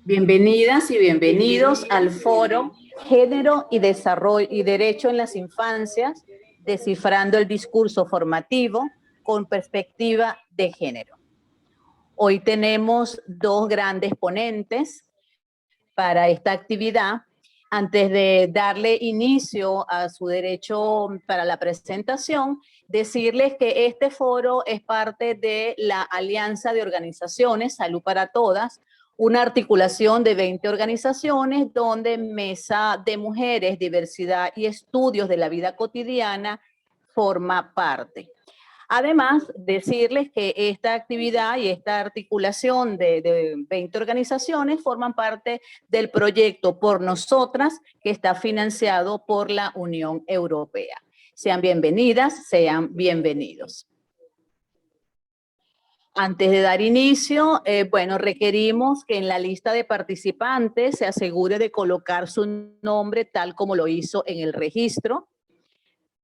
Bienvenidas y bienvenidos al foro Género y Desarrollo y Derecho en las Infancias, descifrando el discurso formativo con perspectiva de género. Hoy tenemos dos grandes ponentes para esta actividad. Antes de darle inicio a su derecho para la presentación, decirles que este foro es parte de la Alianza de Organizaciones Salud para Todas, una articulación de 20 organizaciones donde Mesa de Mujeres, Diversidad y Estudios de la Vida Cotidiana forma parte. Además, decirles que esta actividad y esta articulación de 20 organizaciones forman parte del proyecto Por Nosotras, que está financiado por la Unión Europea. Sean bienvenidas, sean bienvenidos. Antes de dar inicio, requerimos que en la lista de participantes se asegure de colocar su nombre tal como lo hizo en el registro.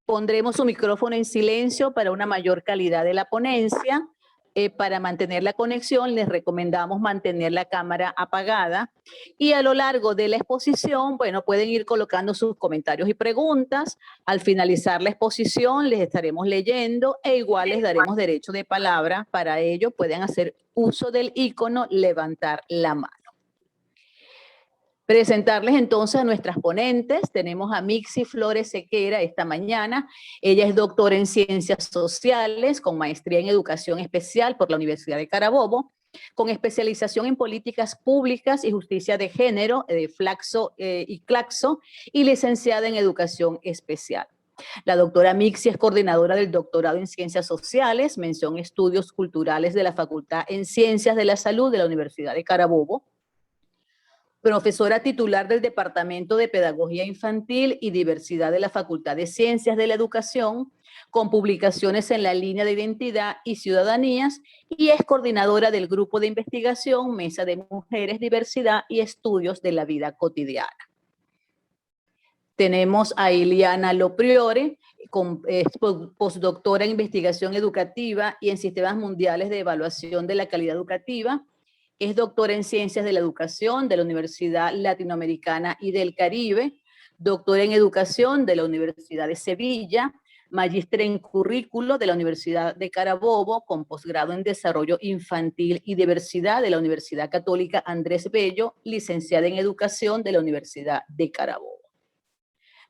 Pondremos su micrófono en silencio para una mayor calidad de la ponencia. Para mantener la conexión, les recomendamos mantener la cámara apagada. Y a lo largo de la exposición, pueden ir colocando sus comentarios y preguntas. Al finalizar la exposición, les estaremos leyendo e igual les daremos derecho de palabra. Para ello, pueden hacer uso del icono levantar la mano. Presentarles entonces a nuestras ponentes. Tenemos a Mixi Flores Sequera esta mañana. Ella es doctora en Ciencias Sociales, con maestría en Educación Especial por la Universidad de Carabobo, con especialización en Políticas Públicas y Justicia de Género, de Flaxo y Claxo, y licenciada en Educación Especial. La doctora Mixi es coordinadora del doctorado en Ciencias Sociales, mención Estudios Culturales de la Facultad en Ciencias de la Salud de la Universidad de Carabobo, profesora titular del Departamento de Pedagogía Infantil y Diversidad de la Facultad de Ciencias de la Educación, con publicaciones en la línea de Identidad y Ciudadanías, y es coordinadora del Grupo de Investigación Mesa de Mujeres, Diversidad y Estudios de la Vida Cotidiana. Tenemos a Iliana Lopriore, postdoctora en Investigación Educativa y en Sistemas Mundiales de Evaluación de la Calidad Educativa. Es doctora en Ciencias de la Educación de la Universidad Latinoamericana y del Caribe, doctora en Educación de la Universidad de Sevilla, magíster en Currículo de la Universidad de Carabobo, con posgrado en Desarrollo Infantil y Diversidad de la Universidad Católica Andrés Bello, licenciada en Educación de la Universidad de Carabobo.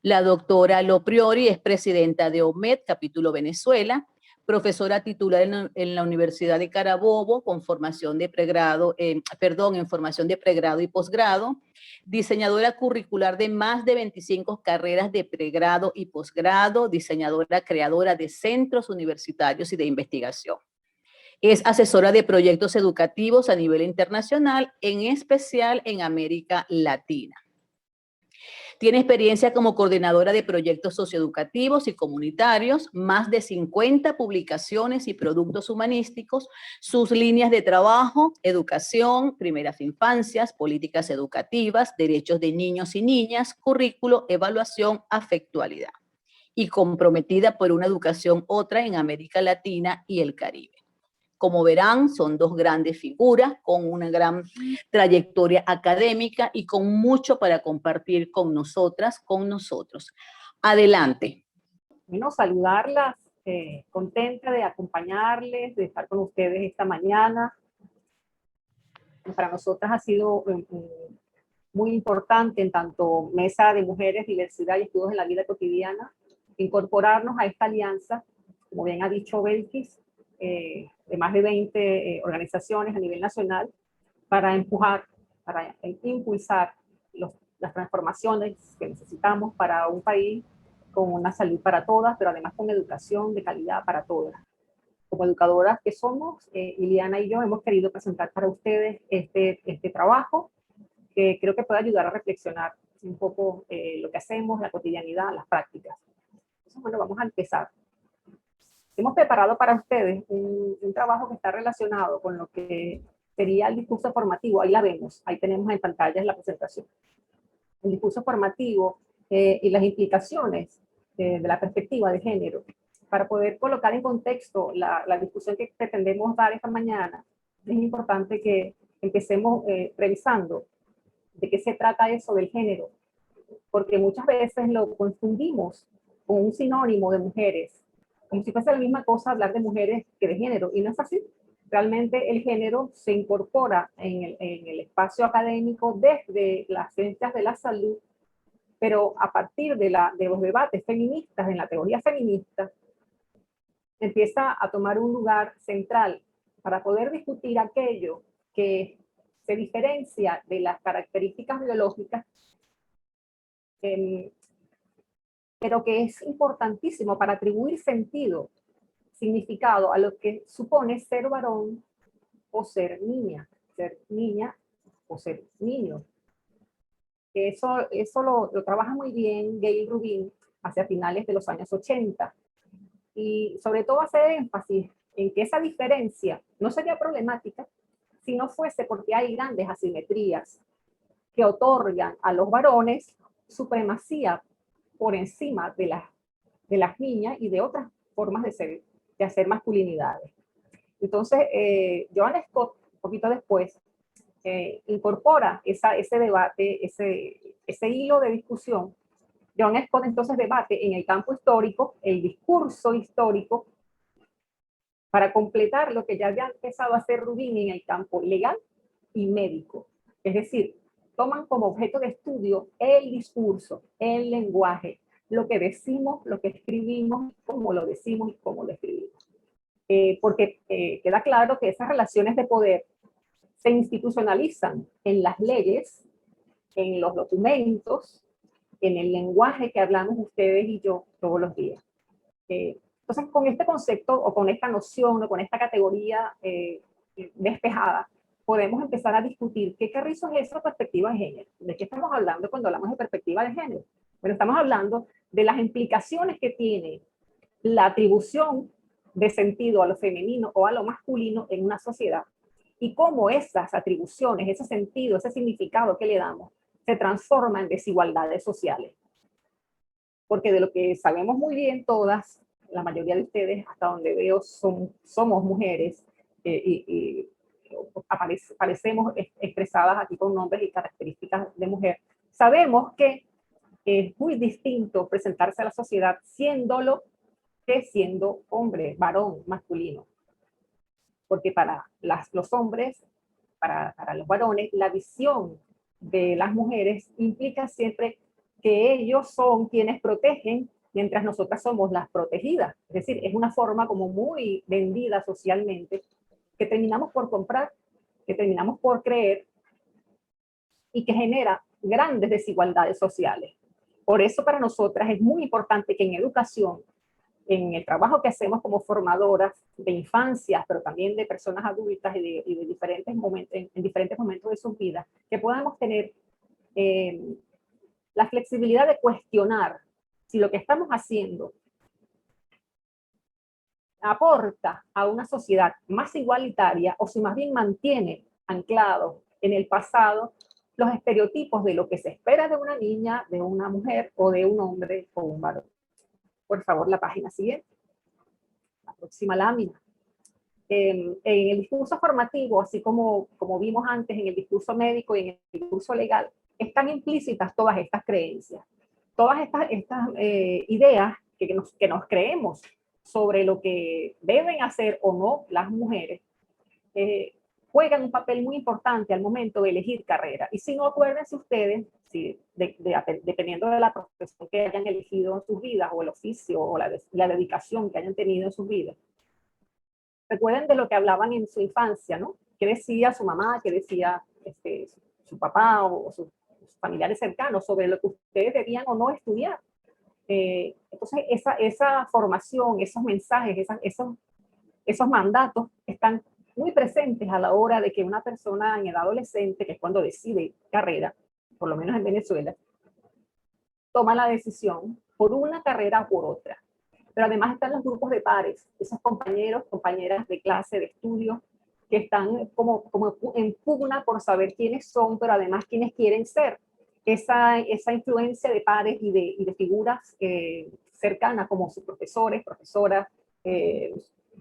La doctora Lopriore es presidenta de OMED, capítulo Venezuela, profesora titular en la Universidad de Carabobo, con formación de pregrado, en formación de pregrado y posgrado, diseñadora curricular de más de 25 carreras de pregrado y posgrado, diseñadora creadora de centros universitarios y de investigación. Es asesora de proyectos educativos a nivel internacional, en especial en América Latina. Tiene experiencia como coordinadora de proyectos socioeducativos y comunitarios, más de 50 publicaciones y productos humanísticos, sus líneas de trabajo, educación, primeras infancias, políticas educativas, derechos de niños y niñas, currículo, evaluación, afectualidad. Y comprometida por una educación otra en América Latina y el Caribe. Como verán, son dos grandes figuras con una gran trayectoria académica y con mucho para compartir con nosotras, con nosotros. Adelante. Bueno, saludarlas, contenta de acompañarles, de estar con ustedes esta mañana. Para nosotras ha sido muy importante, en tanto Mesa de Mujeres, Diversidad y Estudios en la Vida Cotidiana, incorporarnos a esta alianza, como bien ha dicho Belkis, de más de 20 organizaciones a nivel nacional, para empujar, para impulsar las transformaciones que necesitamos para un país con una salud para todas, pero además con educación de calidad para todas. Como educadoras que somos, Iliana y yo hemos querido presentar para ustedes este trabajo, que creo que puede ayudar a reflexionar un poco lo que hacemos, la cotidianidad, las prácticas. Entonces, bueno, vamos a empezar. Hemos preparado para ustedes un trabajo que está relacionado con lo que sería el discurso formativo. Ahí la vemos, ahí tenemos en pantalla la presentación. El discurso formativo y las implicaciones de la perspectiva de género. Para poder colocar en contexto la discusión que pretendemos dar esta mañana, es importante que empecemos revisando de qué se trata eso del género, porque muchas veces lo confundimos con un sinónimo de mujeres, como si fuese la misma cosa hablar de mujeres que de género, y no es así. Realmente el género se incorpora en el espacio académico desde las ciencias de la salud, pero a partir de los debates feministas, en la teoría feminista, empieza a tomar un lugar central para poder discutir aquello que se diferencia de las características biológicas, pero que es importantísimo para atribuir sentido, significado a lo que supone ser varón o ser niña o ser niño. Eso lo trabaja muy bien Gayle Rubin hacia finales de los años 80. Y sobre todo hace énfasis en que esa diferencia no sería problemática si no fuese porque hay grandes asimetrías que otorgan a los varones supremacía por encima de las niñas y de otras formas de hacer masculinidades. Entonces, Joanna Scott, un poquito después, incorpora ese debate, ese hilo de discusión. Joanna Scott entonces debate en el campo histórico, el discurso histórico, para completar lo que ya había empezado a hacer Rubin en el campo legal y médico. Es decir, toman como objeto de estudio el discurso, el lenguaje, lo que decimos, lo que escribimos, cómo lo decimos y cómo lo escribimos. Porque queda claro que esas relaciones de poder se institucionalizan en las leyes, en los documentos, en el lenguaje que hablamos ustedes y yo todos los días. Entonces, con este concepto o con esta noción o con esta categoría despejada, podemos empezar a discutir qué carrizo es esa perspectiva de género. ¿De qué estamos hablando cuando hablamos de perspectiva de género? Bueno, estamos hablando de las implicaciones que tiene la atribución de sentido a lo femenino o a lo masculino en una sociedad y cómo esas atribuciones, ese sentido, ese significado que le damos, se transforman en desigualdades sociales. Porque de lo que sabemos muy bien todas, la mayoría de ustedes, hasta donde veo, somos mujeres y aparecemos expresadas aquí con nombres y características de mujer. Sabemos que es muy distinto presentarse a la sociedad siéndolo que siendo hombre, varón, masculino. Porque para los hombres, para los varones, la visión de las mujeres implica siempre que ellos son quienes protegen, mientras nosotras somos las protegidas. Es decir, es una forma como muy vendida socialmente, que terminamos por comprar, que terminamos por creer, y que genera grandes desigualdades sociales. Por eso para nosotras es muy importante que en educación, en el trabajo que hacemos como formadoras de infancias, pero también de personas adultas y de diferentes momentos, en diferentes momentos de sus vidas, que podamos tener la flexibilidad de cuestionar si lo que estamos haciendo aporta a una sociedad más igualitaria o si más bien mantiene anclado en el pasado los estereotipos de lo que se espera de una niña, de una mujer o de un hombre o un varón. Por favor, la página siguiente. La próxima lámina. En el discurso formativo, así como vimos antes en el discurso médico y en el discurso legal, están implícitas todas estas creencias, todas estas ideas que nos creemos sobre lo que deben hacer o no las mujeres, juegan un papel muy importante al momento de elegir carrera. Y si no, acuérdense ustedes, dependiendo de la profesión que hayan elegido en sus vidas, o el oficio, o la dedicación que hayan tenido en sus vidas, recuerden de lo que hablaban en su infancia, ¿no? ¿Qué decía su mamá, qué decía su papá o sus familiares cercanos sobre lo que ustedes debían o no estudiar? Entonces, esa formación, esos mensajes, esos mandatos están muy presentes a la hora de que una persona en edad adolescente, que es cuando decide carrera, por lo menos en Venezuela, toma la decisión por una carrera o por otra. Pero además están los grupos de pares, esos compañeros, compañeras de clase, de estudio, que están como en pugna por saber quiénes son, pero además quiénes quieren ser. Esa influencia de pares y de figuras cercanas, como sus profesores, profesoras,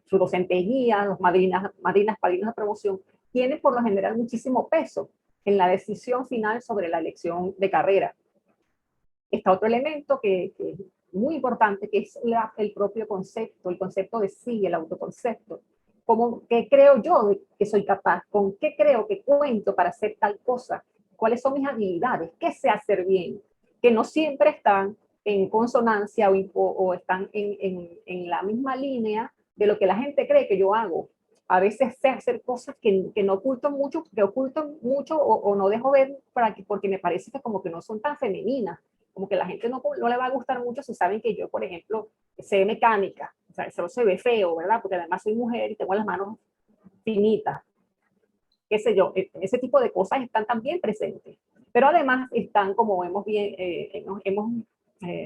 su docentería, los padrinos de promoción, tienen por lo general muchísimo peso en la decisión final sobre la elección de carrera. Está otro elemento que es muy importante, que es el propio concepto, el concepto de sí, el autoconcepto. ¿Qué creo yo de que soy capaz? ¿Con qué creo que cuento para hacer tal cosa? ¿Cuáles son mis habilidades? ¿Qué sé hacer bien? Que no siempre están en consonancia o están en la misma línea de lo que la gente cree que yo hago. A veces sé hacer cosas que no oculto mucho, o no dejo ver porque me parece que como que no son tan femeninas, como que la gente no le va a gustar mucho si saben que yo, por ejemplo, sé mecánica. O sea, eso se ve feo, ¿verdad? Porque además soy mujer y tengo las manos finitas. Qué sé yo, ese tipo de cosas están también presentes. Pero además están, como hemos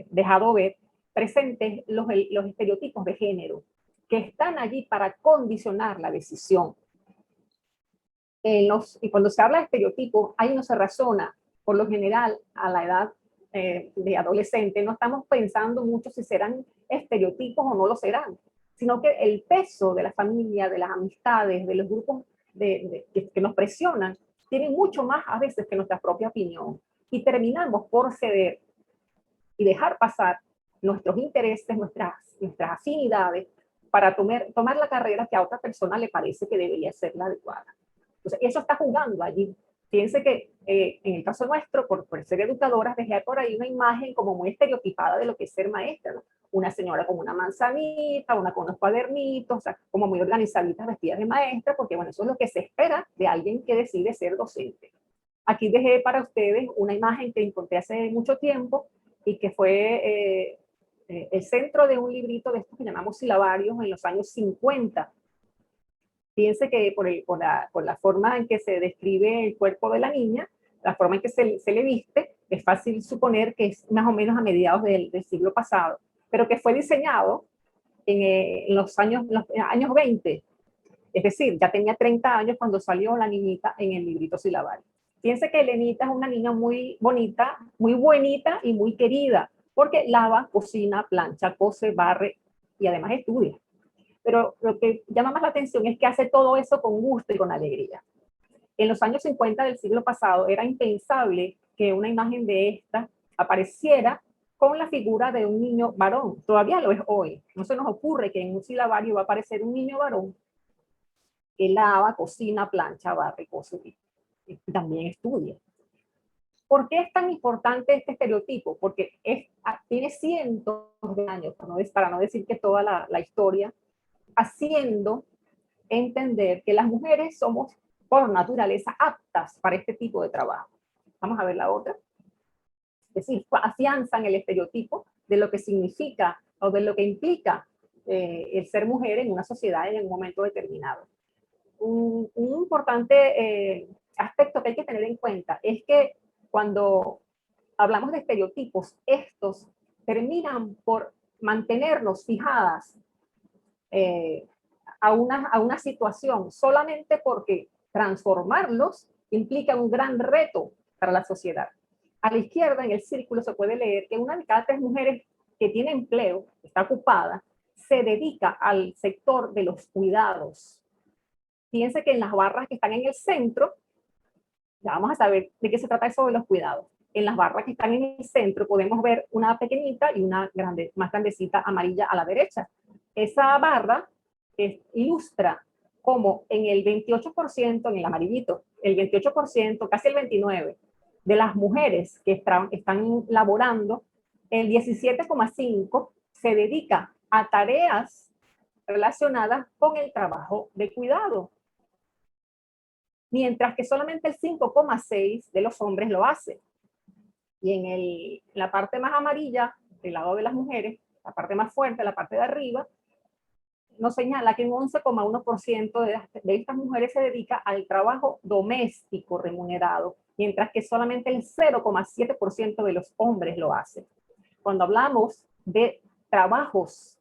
dejado ver, presentes los estereotipos de género, que están allí para condicionar la decisión. Y cuando se habla de estereotipos, ahí no se razona. Por lo general, a la edad de adolescente, no estamos pensando mucho si serán estereotipos o no lo serán, sino que el peso de la familia, de las amistades, de los grupos que nos presionan, tienen mucho más a veces que nuestra propia opinión. Y terminamos por ceder y dejar pasar nuestros intereses, nuestras afinidades, para tomar la carrera que a otra persona le parece que debería ser la adecuada. Entonces, eso está jugando allí. Fíjense que en el caso nuestro, por ser educadoras, dejé por ahí una imagen como muy estereotipada de lo que es ser maestra, ¿no? Una señora con una manzanita, una con unos cuadernitos, o sea, como muy organizaditas, vestidas de maestra, porque bueno, eso es lo que se espera de alguien que decide ser docente. Aquí dejé para ustedes una imagen que encontré hace mucho tiempo y que fue el centro de un librito de estos que llamamos silabarios en los años 50. Fíjense que por la forma en que se describe el cuerpo de la niña, la forma en que se le viste, es fácil suponer que es más o menos a mediados del siglo pasado, pero que fue diseñado en los años 20. Es decir, ya tenía 30 años cuando salió la niñita en el librito silabario. Fíjense que Elenita es una niña muy bonita, muy buenita y muy querida, porque lava, cocina, plancha, cose, barre y además estudia. Pero lo que llama más la atención es que hace todo eso con gusto y con alegría. En los años 50 del siglo pasado era impensable que una imagen de esta apareciera con la figura de un niño varón. Todavía lo es hoy. No se nos ocurre que en un silabario va a aparecer un niño varón que lava, cocina, plancha, barre, cose y también estudia. ¿Por qué es tan importante este estereotipo? Porque tiene cientos de años, para no decir que toda la historia, haciendo entender que las mujeres somos por naturaleza aptas para este tipo de trabajo. Vamos a ver la otra. Es decir, afianzan el estereotipo de lo que significa o de lo que implica el ser mujer en una sociedad en un momento determinado. Un importante aspecto que hay que tener en cuenta es que cuando hablamos de estereotipos, estos terminan por mantenernos fijadas a una situación solamente porque transformarlos implica un gran reto para la sociedad. A la izquierda, en el círculo, se puede leer que una de cada 3 mujeres que tiene empleo, está ocupada, se dedica al sector de los cuidados. Fíjense que en las barras que están en el centro, ya vamos a saber de qué se trata eso de los cuidados. En las barras que están en el centro podemos ver una pequeñita y una más grandecita amarilla a la derecha. Esa barra ilustra como en el 28%, en el amarillito, el 28%, casi el 29%, de las mujeres que están laborando, el 17,5% se dedica a tareas relacionadas con el trabajo de cuidado, mientras que solamente el 5,6% de los hombres lo hace. Y en la parte más amarilla, del lado de las mujeres, la parte más fuerte, la parte de arriba, nos señala que un 11,1% de estas mujeres se dedica al trabajo doméstico remunerado, mientras que solamente el 0,7% de los hombres lo hacen. Cuando hablamos de trabajos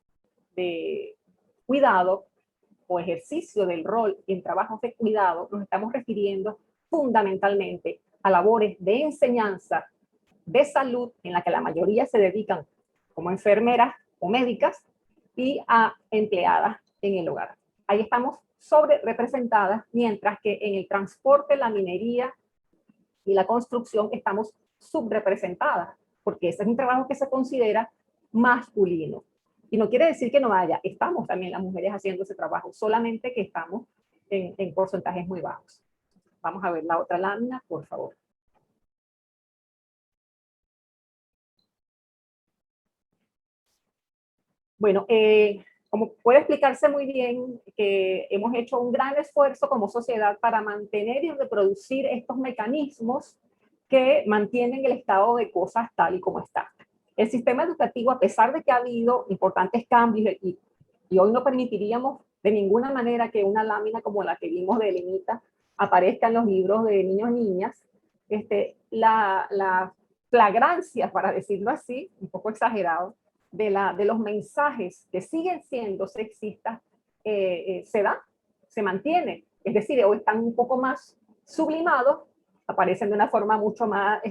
de cuidado o ejercicio del rol en trabajos de cuidado, nos estamos refiriendo fundamentalmente a labores de enseñanza, de salud, en la que la mayoría se dedican como enfermeras o médicas, y a empleadas en el hogar. Ahí estamos sobre representadas, mientras que en el transporte, la minería y la construcción estamos subrepresentadas, porque ese es un trabajo que se considera masculino. Y no quiere decir que no haya, estamos también las mujeres haciendo ese trabajo, solamente que estamos en porcentajes muy bajos. Vamos a ver la otra lámina, por favor. Bueno, como puede explicarse muy bien, que hemos hecho un gran esfuerzo como sociedad para mantener y reproducir estos mecanismos que mantienen el estado de cosas tal y como está. El sistema educativo, a pesar de que ha habido importantes cambios y hoy no permitiríamos de ninguna manera que una lámina como la que vimos de Elenita aparezca en los libros de niños y niñas, la flagrancia, para decirlo así, un poco exagerado, de los mensajes que siguen siendo sexistas se mantiene. Es decir, hoy están un poco más sublimados, aparecen de una forma mucho más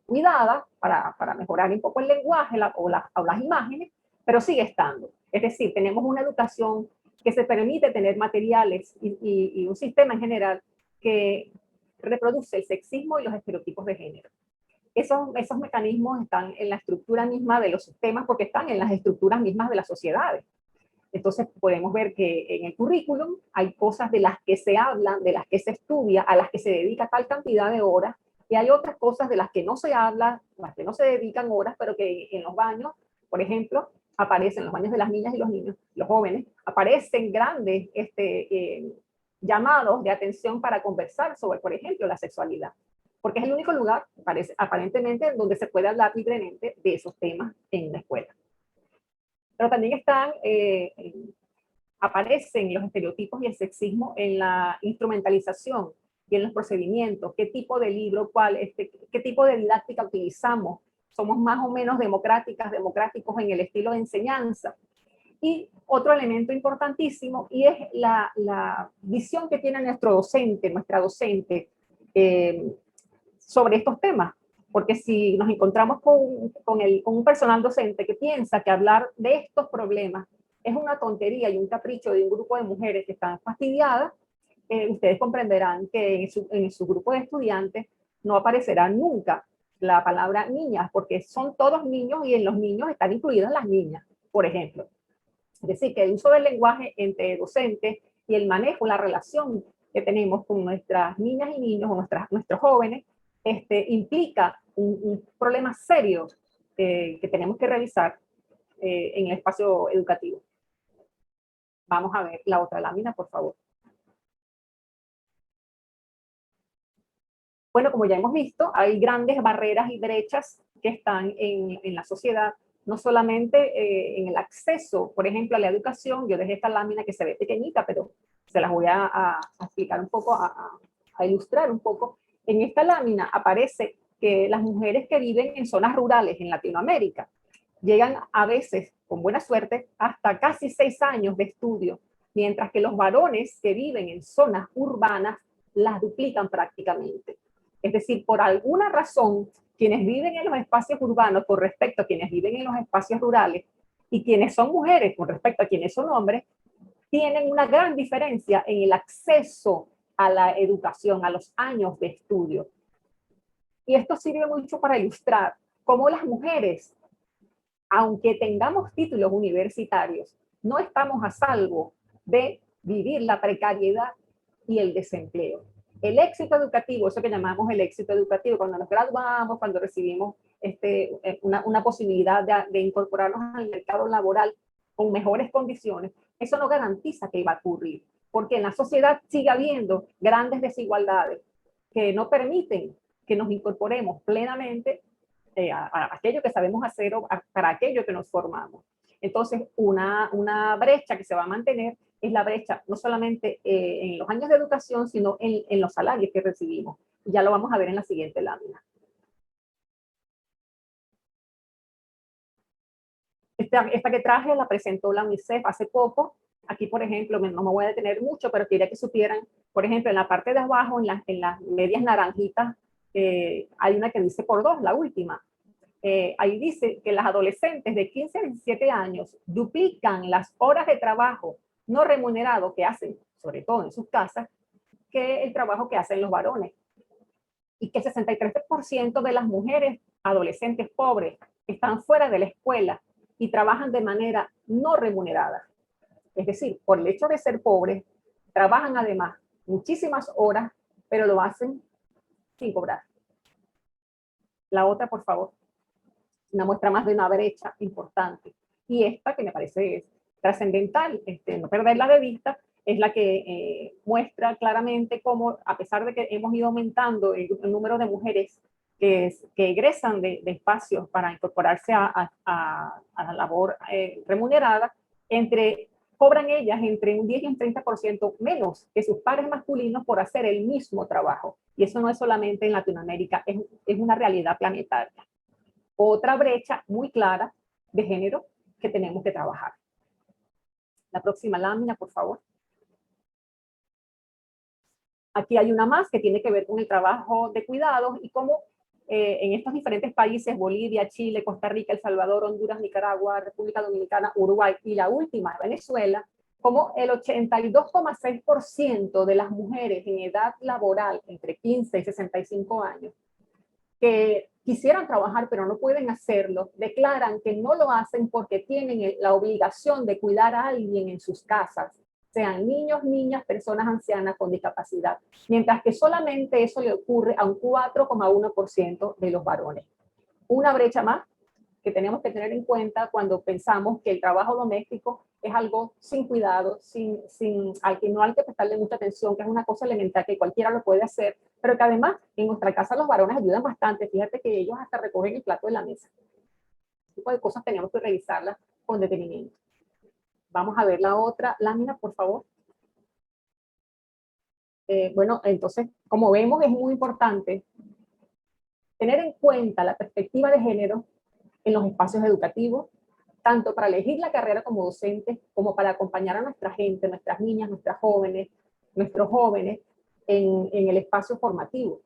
cuidada para mejorar un poco el lenguaje o las imágenes, pero sigue estando. Es decir, tenemos una educación que se permite tener materiales y un sistema en general que reproduce el sexismo y los estereotipos de género. Esos mecanismos están en la estructura misma de los sistemas porque están en las estructuras mismas de las sociedades. Entonces podemos ver que en el currículum hay cosas de las que se hablan, de las que se estudia, a las que se dedica tal cantidad de horas, y hay otras cosas de las que no se habla, las que no se dedican horas, pero que en los baños, por ejemplo, aparecen, en los baños de las niñas y los niños, los jóvenes, aparecen grandes llamados de atención para conversar sobre, por ejemplo, la sexualidad. Porque es el único lugar, aparentemente, donde se puede hablar libremente de esos temas en la escuela. Pero también aparecen los estereotipos y el sexismo en la instrumentalización y en los procedimientos, qué tipo de libro, qué tipo de didáctica utilizamos, somos más o menos democráticos en el estilo de enseñanza. Y otro elemento importantísimo, y es la visión que tiene nuestra docente, sobre estos temas, porque si nos encontramos con un personal docente que piensa que hablar de estos problemas es una tontería y un capricho de un grupo de mujeres que están fastidiadas, ustedes comprenderán que en su grupo de estudiantes no aparecerá nunca la palabra niñas, porque son todos niños y en los niños están incluidas las niñas, por ejemplo. Es decir, que el uso del lenguaje entre docentes y el manejo, la relación que tenemos con nuestras niñas y niños o nuestros jóvenes, implica un problema serio que tenemos que revisar en el espacio educativo. Vamos a ver la otra lámina, por favor. Bueno, como ya hemos visto, hay grandes barreras y brechas que están en la sociedad, no solamente en el acceso, por ejemplo, a la educación. Yo dejé esta lámina que se ve pequeñita, pero se las voy a explicar un poco, a ilustrar un poco. En esta lámina aparece que las mujeres que viven en zonas rurales en Latinoamérica llegan a veces, con buena suerte, hasta casi 6 años de estudio, mientras que los varones que viven en zonas urbanas las duplican prácticamente. Es decir, por alguna razón, quienes viven en los espacios urbanos con respecto a quienes viven en los espacios rurales y quienes son mujeres con respecto a quienes son hombres, tienen una gran diferencia en el acceso a la educación, a los años de estudio. Y esto sirve mucho para ilustrar cómo las mujeres, aunque tengamos títulos universitarios, no estamos a salvo de vivir la precariedad y el desempleo. El éxito educativo, eso que llamamos el éxito educativo, cuando nos graduamos, cuando recibimos una posibilidad de incorporarnos al mercado laboral con mejores condiciones, eso no garantiza que iba a ocurrir, porque en la sociedad sigue habiendo grandes desigualdades que no permiten que nos incorporemos plenamente a aquello que sabemos hacer o para aquello que nos formamos. Entonces, una brecha que se va a mantener es la brecha no solamente en los años de educación, sino en los salarios que recibimos. Ya lo vamos a ver en la siguiente lámina. Esta que traje la presentó la UNICEF hace poco. Aquí, por ejemplo, no me voy a detener mucho, pero quería que supieran, por ejemplo, en la parte de abajo, en las medias naranjitas, hay una que dice por 2, la última. Ahí dice que las adolescentes de 15 a 17 años duplican las horas de trabajo no remunerado que hacen, sobre todo en sus casas, que el trabajo que hacen los varones. Y que el 63% de las mujeres adolescentes pobres están fuera de la escuela y trabajan de manera no remunerada. Es decir, por el hecho de ser pobres, trabajan además muchísimas horas, pero lo hacen sin cobrar. La otra, por favor. Una muestra más de una brecha importante. Y esta, que me parece trascendental, no perderla de vista, es la que muestra claramente cómo, a pesar de que hemos ido aumentando el número de mujeres que egresan de espacios para incorporarse a la labor remunerada, cobran ellas entre un 10 y un 30% menos que sus pares masculinos por hacer el mismo trabajo. Y eso no es solamente en Latinoamérica, es una realidad planetaria. Otra brecha muy clara de género que tenemos que trabajar. La próxima lámina, por favor. Aquí hay una más que tiene que ver con el trabajo de cuidados y cómo en estos diferentes países, Bolivia, Chile, Costa Rica, El Salvador, Honduras, Nicaragua, República Dominicana, Uruguay y la última, Venezuela, como el 82,6% de las mujeres en edad laboral entre 15 y 65 años que quisieran trabajar pero no pueden hacerlo, declaran que no lo hacen porque tienen la obligación de cuidar a alguien en sus casas, sean niños, niñas, personas ancianas con discapacidad, mientras que solamente eso le ocurre a un 4,1% de los varones. Una brecha más que tenemos que tener en cuenta cuando pensamos que el trabajo doméstico es algo sin cuidado, al que no hay que prestarle mucha atención, que es una cosa elemental que cualquiera lo puede hacer, pero que además en nuestra casa los varones ayudan bastante. Fíjate que ellos hasta recogen el plato de la mesa. Este tipo de cosas tenemos que revisarlas con detenimiento. Vamos a ver la otra lámina, por favor. Bueno, entonces, como vemos, es muy importante tener en cuenta la perspectiva de género en los espacios educativos, tanto para elegir la carrera como docentes, como para acompañar a nuestra gente, nuestras niñas, nuestras jóvenes, nuestros jóvenes en el espacio formativo.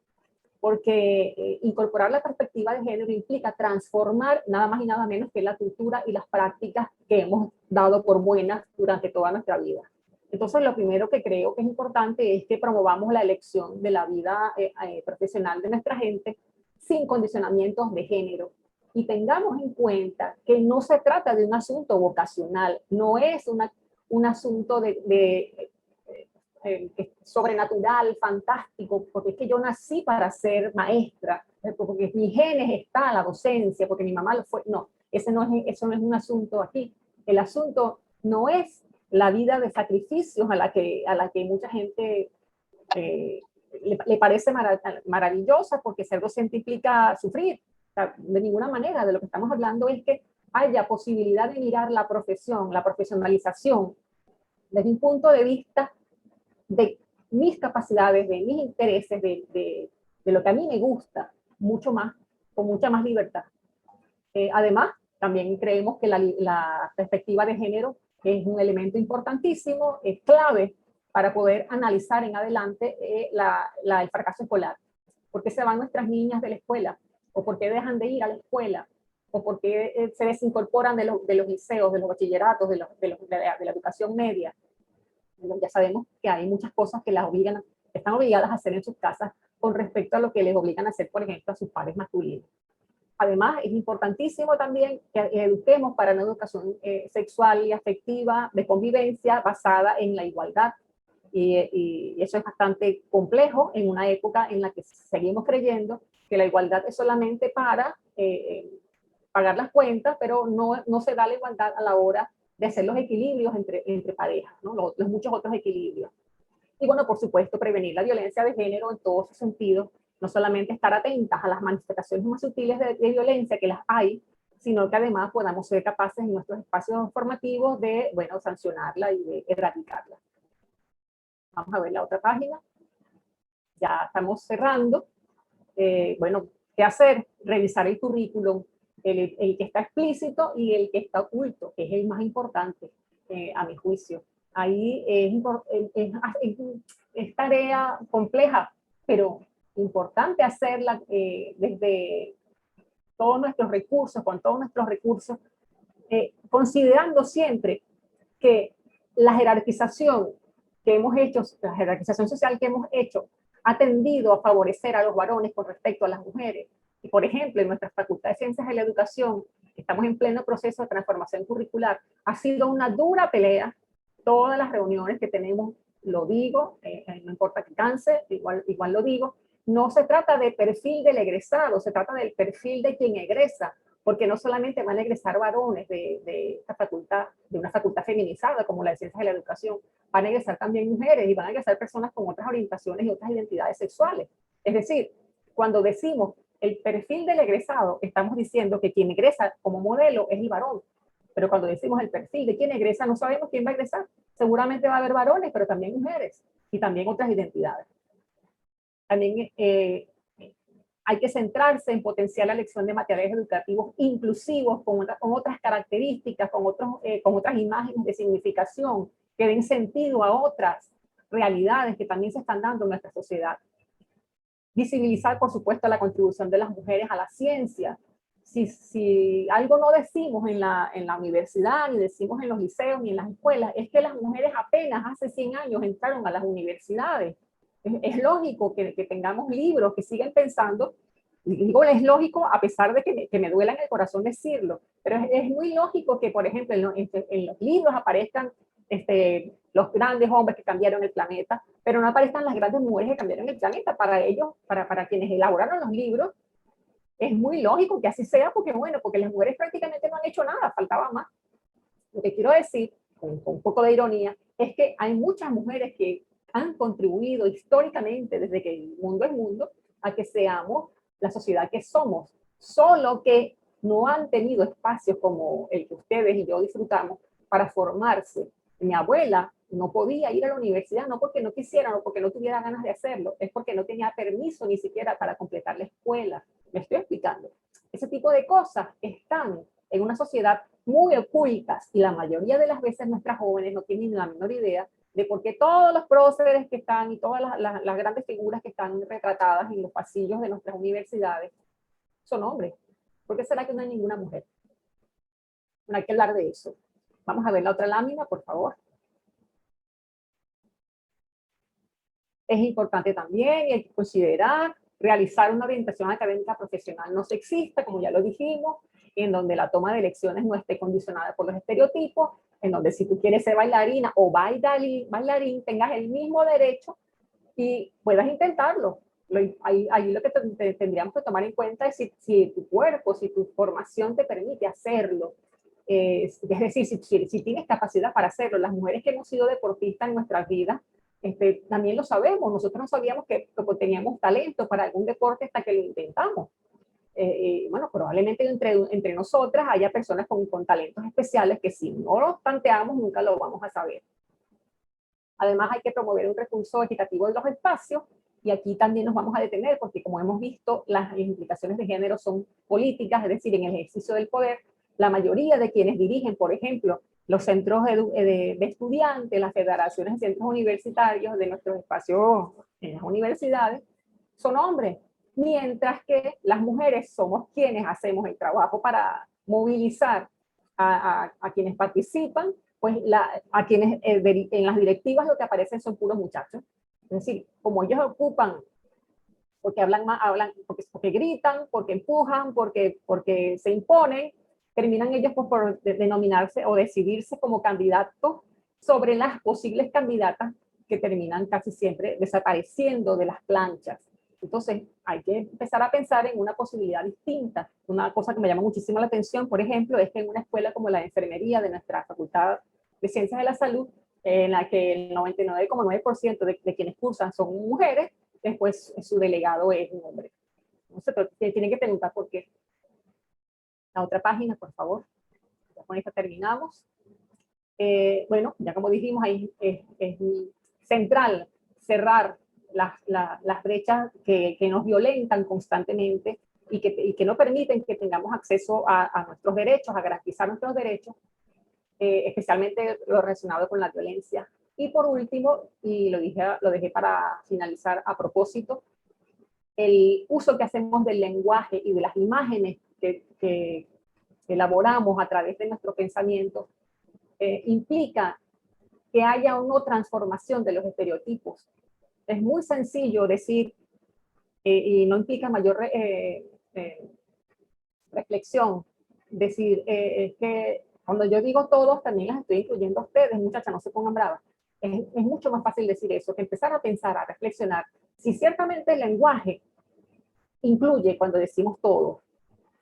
Porque incorporar la perspectiva de género implica transformar nada más y nada menos que la cultura y las prácticas que hemos dado por buenas durante toda nuestra vida. Entonces, lo primero que creo que es importante es que promovamos la elección de la vida profesional de nuestra gente sin condicionamientos de género. Y tengamos en cuenta que no se trata de un asunto vocacional, no es un asunto sobrenatural, fantástico, porque es que yo nací para ser maestra, porque mis genes están a la docencia, porque mi mamá lo fue. No, eso no es un asunto aquí. El asunto no es la vida de sacrificios a la que mucha gente le parece maravillosa, porque ser docente implica sufrir. O sea, de ninguna manera. De lo que estamos hablando es que haya posibilidad de mirar la profesión, la profesionalización, desde un punto de vista de mis capacidades, de mis intereses, de lo que a mí me gusta, mucho más, con mucha más libertad. Además, también creemos que la perspectiva de género es un elemento importantísimo, es clave para poder analizar en adelante el fracaso escolar. ¿Por qué se van nuestras niñas de la escuela? ¿O por qué dejan de ir a la escuela? ¿O por qué se desincorporan de los liceos, de los bachilleratos, de la educación media? Ya sabemos que hay muchas cosas que están obligadas a hacer en sus casas con respecto a lo que les obligan a hacer, por ejemplo, a sus pares masculinos. Además, es importantísimo también que eduquemos para una educación sexual y afectiva de convivencia basada en la igualdad. Y eso es bastante complejo en una época en la que seguimos creyendo que la igualdad es solamente para pagar las cuentas, pero no se da la igualdad a la hora de hacer los equilibrios entre parejas, ¿no? los muchos otros equilibrios. Y bueno, por supuesto, prevenir la violencia de género en todos sus sentidos, no solamente estar atentas a las manifestaciones más sutiles de violencia, que las hay, sino que además podamos ser capaces en nuestros espacios formativos de, bueno, sancionarla y de erradicarla. Vamos a ver la otra página. Ya estamos cerrando. Bueno, ¿qué hacer? Revisar el currículum, el que está explícito y el que está oculto, que es el más importante, a mi juicio. Ahí es tarea compleja, pero importante hacerla desde todos nuestros recursos, con todos nuestros recursos, considerando siempre que la jerarquización que hemos hecho, la jerarquización social que hemos hecho, ha tendido a favorecer a los varones con respecto a las mujeres. Y por ejemplo, en nuestra Facultad de Ciencias de la Educación, estamos en pleno proceso de transformación curricular, ha sido una dura pelea. Todas las reuniones que tenemos, lo digo, no importa que canse, igual lo digo, no se trata de perfil del egresado, se trata del perfil de quien egresa, porque no solamente van a egresar varones de esta facultad, de una facultad feminizada como la de Ciencias de la Educación, van a egresar también mujeres y van a egresar personas con otras orientaciones y otras identidades sexuales. Es decir, cuando decimos el perfil del egresado, estamos diciendo que quien egresa como modelo es el varón, pero cuando decimos el perfil de quien egresa, no sabemos quién va a egresar. Seguramente va a haber varones, pero también mujeres y también otras identidades. También hay que centrarse en potenciar la elección de materiales educativos inclusivos con otras características, con otras imágenes de significación que den sentido a otras realidades que también se están dando en nuestra sociedad. Visibilizar, por supuesto, la contribución de las mujeres a la ciencia. Si algo no decimos en la universidad, ni decimos en los liceos, ni en las escuelas, es que las mujeres apenas hace 100 años entraron a las universidades. Es lógico que tengamos libros que siguen pensando, y digo es lógico a pesar de que me duela en el corazón decirlo, pero es muy lógico que, por ejemplo, en los libros aparezcan los grandes hombres que cambiaron el planeta, pero no aparezcan las grandes mujeres que cambiaron el planeta. Para ellos, para quienes elaboraron los libros, es muy lógico que así sea, porque las mujeres prácticamente no han hecho nada, faltaba más. Lo que quiero decir, con un poco de ironía, es que hay muchas mujeres que han contribuido históricamente, desde que el mundo es mundo, a que seamos la sociedad que somos, solo que no han tenido espacios como el que ustedes y yo disfrutamos para formarse. Mi abuela no podía ir a la universidad, no porque no quisiera, no porque no tuviera ganas de hacerlo, es porque no tenía permiso ni siquiera para completar la escuela. Me estoy explicando. Ese tipo de cosas están en una sociedad muy ocultas y la mayoría de las veces nuestras jóvenes no tienen ni la menor idea de por qué todos los próceres que están y todas las grandes figuras que están retratadas en los pasillos de nuestras universidades son hombres. ¿Por qué será que no hay ninguna mujer? No hay que hablar de eso. Vamos a ver la otra lámina, por favor. Es importante también, y hay que considerar, realizar una orientación académica profesional no sexista, como ya lo dijimos, en donde la toma de elecciones no esté condicionada por los estereotipos, en donde si tú quieres ser bailarina o bailarín, tengas el mismo derecho y puedas intentarlo. Ahí lo que tendríamos que tomar en cuenta es si tu cuerpo, si tu formación te permite hacerlo. Es decir, si tienes capacidad para hacerlo. Las mujeres que hemos sido deportistas en nuestras vidas, también lo sabemos. Nosotros no sabíamos que teníamos talento para algún deporte hasta que lo intentamos. Bueno, probablemente entre nosotras haya personas con talentos especiales que si no los planteamos nunca lo vamos a saber. Además hay que promover un recurso equitativo de los espacios y aquí también nos vamos a detener porque como hemos visto las implicaciones de género son políticas, es decir, en el ejercicio del poder, la mayoría de quienes dirigen, por ejemplo, los centros de estudiantes, las federaciones de centros universitarios de nuestros espacios en las universidades, son hombres, mientras que las mujeres somos quienes hacemos el trabajo para movilizar a quienes participan, pues a quienes en las directivas lo que aparecen son puros muchachos. Es decir, como ellos ocupan, porque porque gritan, porque empujan, porque se imponen, terminan ellos por denominarse o decidirse como candidatos sobre las posibles candidatas que terminan casi siempre desapareciendo de las planchas. Entonces, hay que empezar a pensar en una posibilidad distinta. Una cosa que me llama muchísimo la atención, por ejemplo, es que en una escuela como la de enfermería de nuestra Facultad de Ciencias de la Salud, en la que el 99,9% de quienes cursan son mujeres, después su delegado es un hombre. Entonces, tienen que preguntar por qué. La otra página, por favor. Ya con esta terminamos. Bueno, ya como dijimos, ahí es central cerrar las brechas que nos violentan constantemente y que no permiten que tengamos acceso a nuestros derechos, a garantizar nuestros derechos, especialmente lo relacionado con la violencia. Y por último, y lo dejé para finalizar a propósito, el uso que hacemos del lenguaje y de las imágenes que elaboramos a través de nuestro pensamiento implica que haya una transformación de los estereotipos. Es muy sencillo decir, y no implica mayor reflexión, decir que cuando yo digo todos, también las estoy incluyendo a ustedes, muchachas, no se pongan bravas. Es mucho más fácil decir eso, que empezar a pensar, a reflexionar. Si ciertamente el lenguaje incluye cuando decimos todo,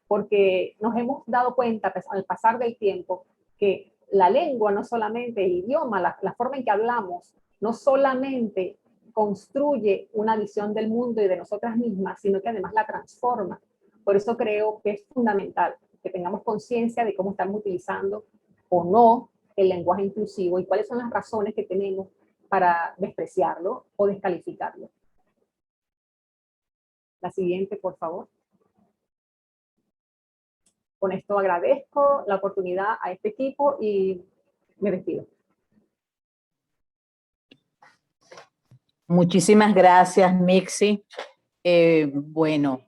porque nos hemos dado cuenta al pasar del tiempo que la lengua no solamente, el idioma, la forma en que hablamos, no solamente construye una visión del mundo y de nosotras mismas, sino que además la transforma. Por eso creo que es fundamental que tengamos conciencia de cómo estamos utilizando o no el lenguaje inclusivo y cuáles son las razones que tenemos para despreciarlo o descalificarlo. La siguiente, por favor. Con esto agradezco la oportunidad a este equipo y me despido. Muchísimas gracias, Mixi. Bueno,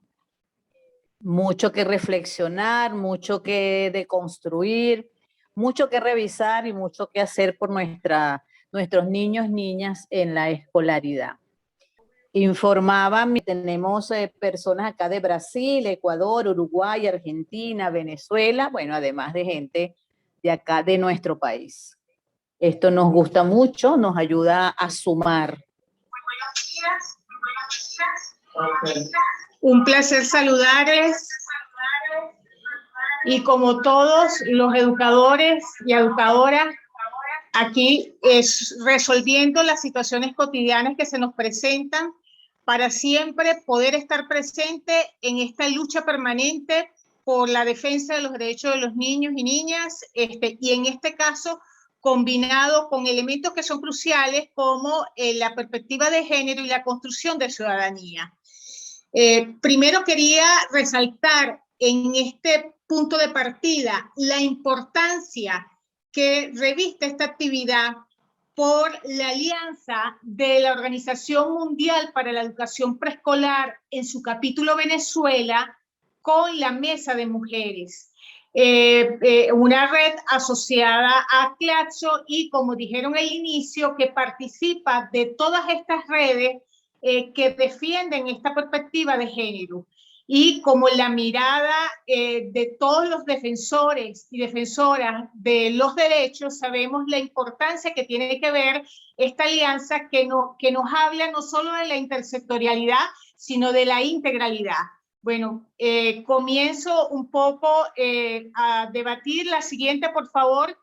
mucho que reflexionar, mucho que deconstruir, mucho que revisar y mucho que hacer por nuestros niños, niñas en la escolaridad. Informaba, tenemos personas acá de Brasil, Ecuador, Uruguay, Argentina, Venezuela, bueno, además de gente de acá de nuestro país. Esto nos gusta mucho, nos ayuda a sumar. Okay. Un placer saludarles y como todos los educadores y educadoras, aquí es resolviendo las situaciones cotidianas que se nos presentan para siempre poder estar presente en esta lucha permanente por la defensa de los derechos de los niños y niñas, y en este caso combinado con elementos que son cruciales como la perspectiva de género y la construcción de ciudadanía. Primero quería resaltar en este punto de partida la importancia que reviste esta actividad por la alianza de la Organización Mundial para la Educación Preescolar en su capítulo Venezuela con la Mesa de Mujeres. Una red asociada a CLACSO y, como dijeron al inicio, que participa de todas estas redes que defienden esta perspectiva de género. Y como la mirada de todos los defensores y defensoras de los derechos, sabemos la importancia que tiene que ver esta alianza que nos habla no solo de la intersectorialidad, sino de la integralidad. Bueno, comienzo un poco a debatir. La siguiente, por favor.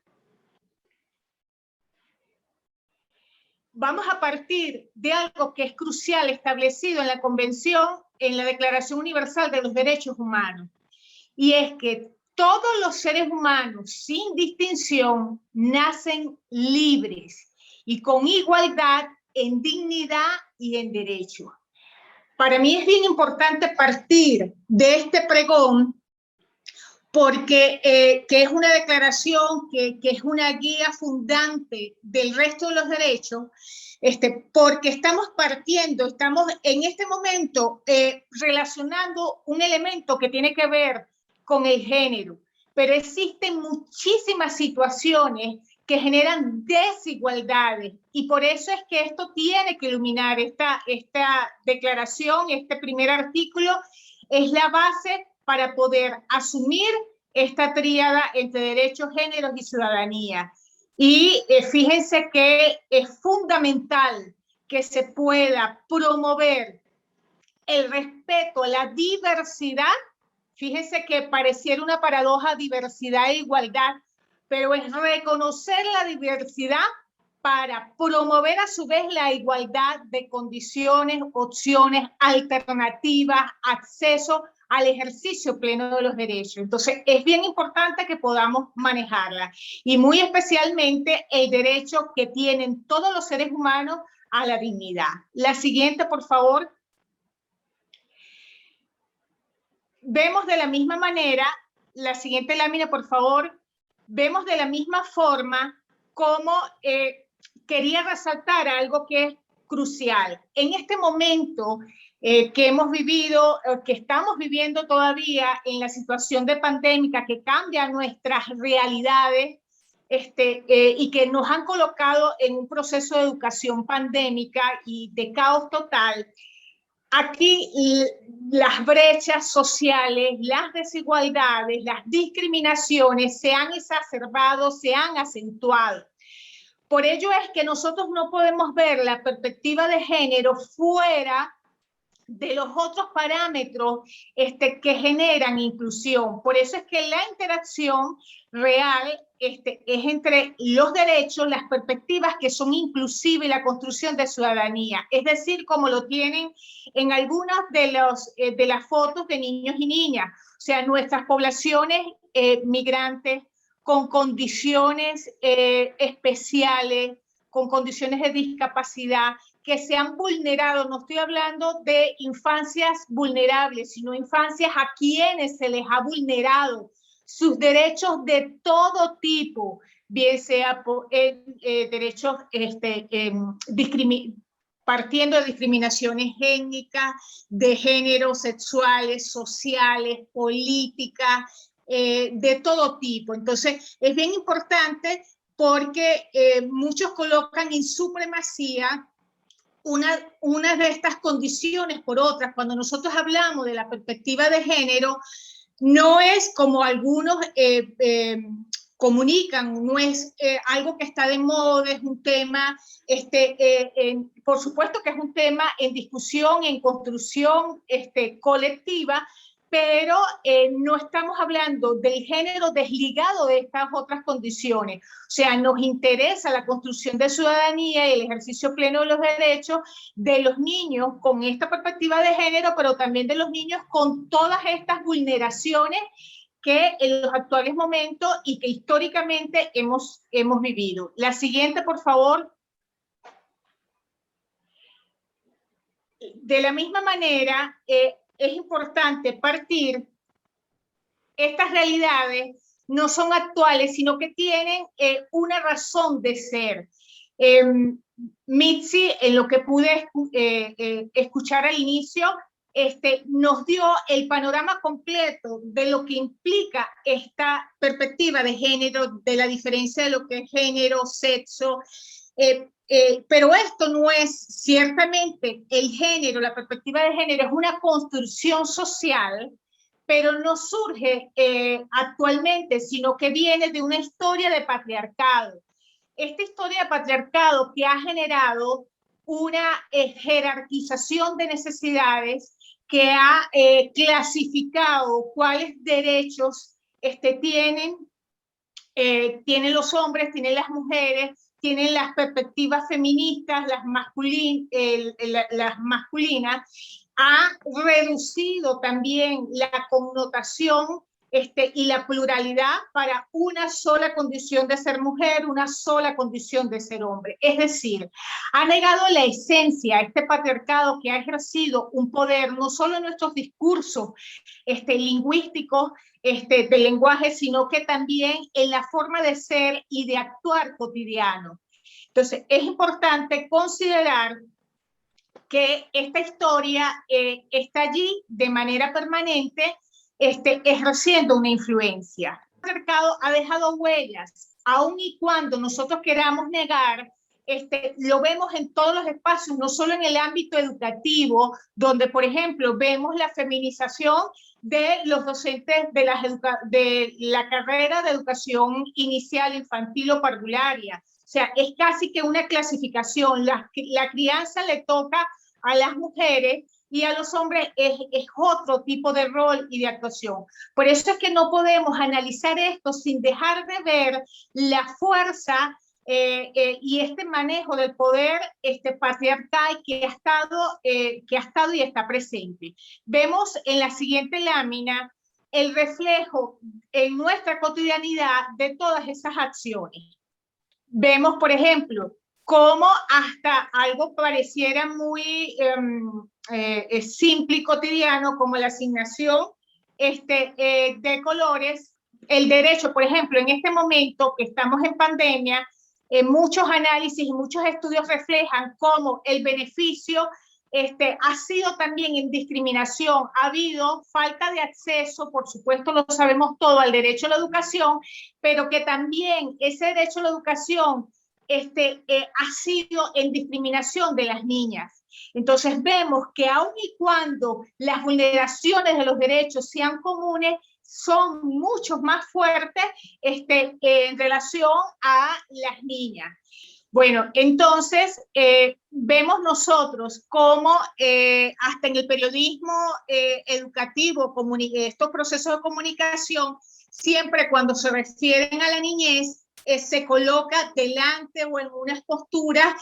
Vamos a partir de algo que es crucial establecido en la Convención, en la Declaración Universal de los Derechos Humanos, y es que todos los seres humanos, sin distinción, nacen libres y con igualdad en dignidad y en derecho. Para mí es bien importante partir de este pregón porque que es una declaración, que es una guía fundante del resto de los derechos, porque estamos partiendo, estamos en este momento relacionando un elemento que tiene que ver con el género, pero existen muchísimas situaciones que generan desigualdades y por eso es que esto tiene que iluminar esta declaración, este primer artículo es la base para poder asumir esta tríada entre derechos, géneros y ciudadanía. Y fíjense que es fundamental que se pueda promover el respeto a la diversidad. Fíjense que pareciera una paradoja diversidad e igualdad, pero es reconocer la diversidad para promover a su vez la igualdad de condiciones, opciones, alternativas, acceso al ejercicio pleno de los derechos. Entonces, es bien importante que podamos manejarla y muy especialmente el derecho que tienen todos los seres humanos a la dignidad. La siguiente, por favor. Vemos de la misma manera, la siguiente lámina, por favor, vemos de la misma forma como quería resaltar algo que es crucial. En este momento que hemos vivido, que estamos viviendo todavía en la situación de pandemia que cambia nuestras realidades, y que nos han colocado en un proceso de educación pandémica y de caos total. Aquí las brechas sociales, las desigualdades, las discriminaciones se han exacerbado, se han acentuado. Por ello es que nosotros no podemos ver la perspectiva de género fuera de los otros parámetros que generan inclusión. Por eso es que la interacción real es entre los derechos, las perspectivas que son inclusivas y la construcción de ciudadanía. Es decir, como lo tienen en algunas de las fotos de niños y niñas. O sea, nuestras poblaciones migrantes con condiciones especiales, con condiciones de discapacidad, que se han vulnerado. No estoy hablando de infancias vulnerables, sino infancias a quienes se les ha vulnerado sus derechos de todo tipo, bien sea por derechos partiendo de discriminaciones étnicas, de género, sexuales, sociales, políticas, de todo tipo. Entonces, es bien importante porque muchos colocan en supremacía una de estas condiciones por otras. Cuando nosotros hablamos de la perspectiva de género, no es como algunos comunican, no es algo que está de moda, es un tema, por supuesto que es un tema en discusión, en construcción colectiva, pero no estamos hablando del género desligado de estas otras condiciones. O sea, nos interesa la construcción de ciudadanía y el ejercicio pleno de los derechos de los niños con esta perspectiva de género, pero también de los niños con todas estas vulneraciones que en los actuales momentos y que históricamente hemos vivido. La siguiente, por favor. De la misma manera, es importante partir, estas realidades no son actuales, sino que tienen una razón de ser. Mitzi, en lo que pude escuchar al inicio, nos dio el panorama completo de lo que implica esta perspectiva de género, de la diferencia de lo que es género, sexo, pero esto no es ciertamente el género, la perspectiva de género es una construcción social, pero no surge actualmente, sino que viene de una historia de patriarcado. Esta historia de patriarcado que ha generado una jerarquización de necesidades, que ha clasificado cuáles derechos tienen los hombres, tienen las mujeres, tienen las perspectivas feministas, las masculinas, ha reducido también la connotación y la pluralidad para una sola condición de ser mujer, una sola condición de ser hombre. Es decir, ha negado la esencia, este patriarcado que ha ejercido un poder no solo en nuestros discursos lingüísticos, del lenguaje, sino que también en la forma de ser y de actuar cotidiano. Entonces, es importante considerar que esta historia está allí de manera permanente, ejerciendo una influencia. El mercado ha dejado huellas, aun y cuando nosotros queramos negar, lo vemos en todos los espacios, no solo en el ámbito educativo, donde, por ejemplo, vemos la feminización de los docentes de la carrera de educación inicial, infantil o parvularia. O sea, es casi que una clasificación. La crianza le toca a las mujeres y a los hombres es otro tipo de rol y de actuación. Por eso es que no podemos analizar esto sin dejar de ver la fuerza y este manejo del poder patriarcal que ha estado y está presente. Vemos en la siguiente lámina el reflejo en nuestra cotidianidad de todas esas acciones. Vemos, por ejemplo, cómo hasta algo pareciera muy simple y cotidiano, como la asignación de colores, el derecho, por ejemplo, en este momento que estamos en pandemia, muchos análisis y muchos estudios reflejan cómo el beneficio ha sido también en discriminación. Ha habido falta de acceso, por supuesto lo sabemos todo, al derecho a la educación, pero que también ese derecho a la educación ha sido en discriminación de las niñas. Entonces vemos que aun y cuando las vulneraciones de los derechos sean comunes, son mucho más fuertes en relación a las niñas. Bueno, entonces vemos nosotros cómo hasta en el periodismo educativo, estos procesos de comunicación, siempre cuando se refieren a la niñez, se coloca delante o en unas posturas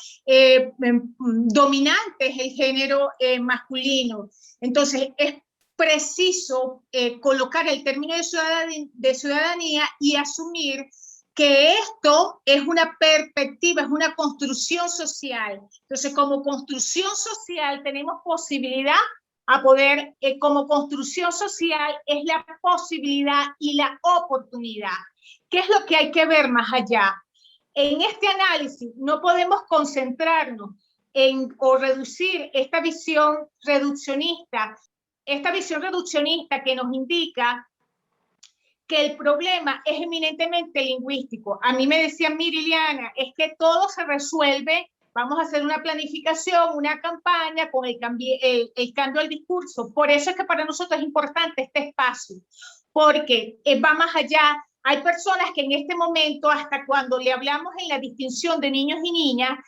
dominantes el género masculino. Entonces es preciso colocar el término de ciudadanía y asumir que esto es una perspectiva, es una construcción social. Entonces, como construcción social tenemos posibilidad a poder, como construcción social es la posibilidad y la oportunidad. ¿Qué es lo que hay que ver más allá? En este análisis no podemos concentrarnos o reducir esta visión reduccionista que nos indica que el problema es eminentemente lingüístico. A mí me decían, mira, Liliana, es que todo se resuelve, vamos a hacer una planificación, una campaña con el cambio del discurso. Por eso es que para nosotros es importante este espacio, porque va más allá. Hay personas que en este momento, hasta cuando le hablamos en la distinción de niños y niñas,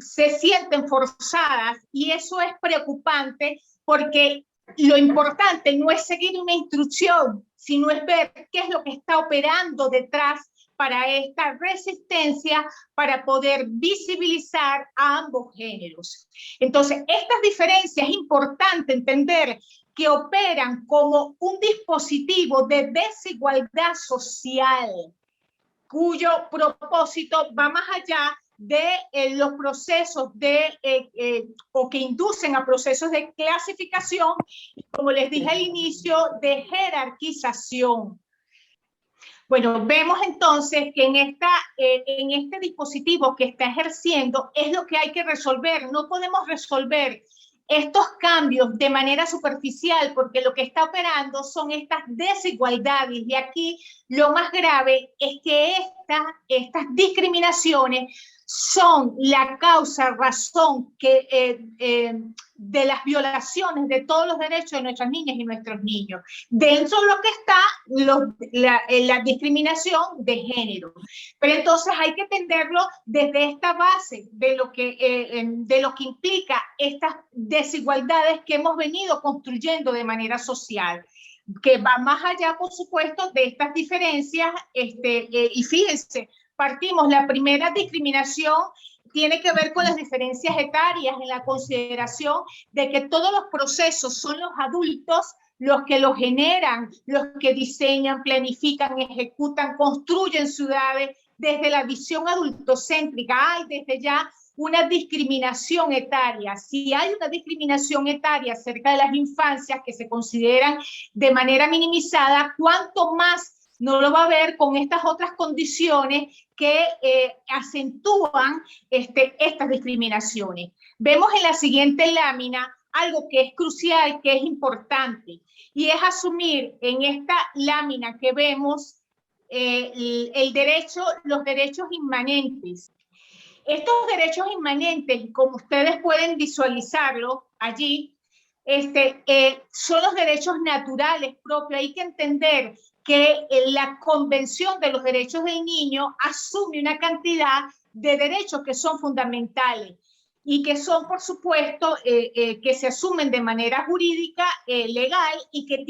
se sienten forzadas, y eso es preocupante, porque lo importante no es seguir una instrucción, sino es ver qué es lo que está operando detrás para esta resistencia, para poder visibilizar a ambos géneros. Entonces, estas diferencias es importante entender que operan como un dispositivo de desigualdad social, cuyo propósito va más allá de los procesos o que inducen a procesos de clasificación, como les dije al inicio, de jerarquización. Bueno, vemos entonces que en este dispositivo que está ejerciendo es lo que hay que resolver. No podemos resolver estos cambios de manera superficial, porque lo que está operando son estas desigualdades, y aquí lo más grave es que estas discriminaciones son la causa, razón de las violaciones de todos los derechos de nuestras niñas y nuestros niños. Dentro de lo que está la discriminación de género. Pero entonces hay que entenderlo desde esta base de lo que implica estas desigualdades que hemos venido construyendo de manera social, que va más allá, por supuesto, de estas diferencias. Y fíjense, partimos, la primera discriminación tiene que ver con las diferencias etarias, en la consideración de que todos los procesos son los adultos los que los generan, los que diseñan, planifican, ejecutan, construyen ciudades desde la visión adultocéntrica. Hay desde ya una discriminación etaria. Si hay una discriminación etaria acerca de las infancias que se consideran de manera minimizada, ¿cuánto más no lo va a ver con estas otras condiciones que acentúan estas discriminaciones? Vemos en la siguiente lámina algo que es crucial, que es importante, y es asumir en esta lámina que vemos los derechos inmanentes. Estos derechos inmanentes, como ustedes pueden visualizarlo allí, son los derechos naturales propios. Hay que entender que la Convención de los Derechos del Niño asume una cantidad de derechos que son fundamentales y que son, por supuesto, que se asumen de manera jurídica, legal, y que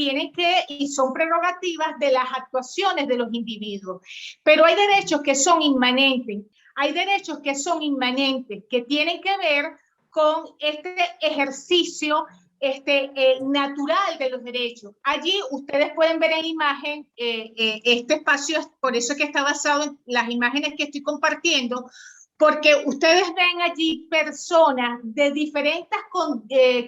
y son prerrogativas de las actuaciones de los individuos. Pero hay derechos que son inmanentes. Hay derechos que son inmanentes, que tienen que ver con este ejercicio natural de los derechos. Allí ustedes pueden ver en imagen, este espacio, por eso es que está basado en las imágenes que estoy compartiendo, porque ustedes ven allí personas de diferentes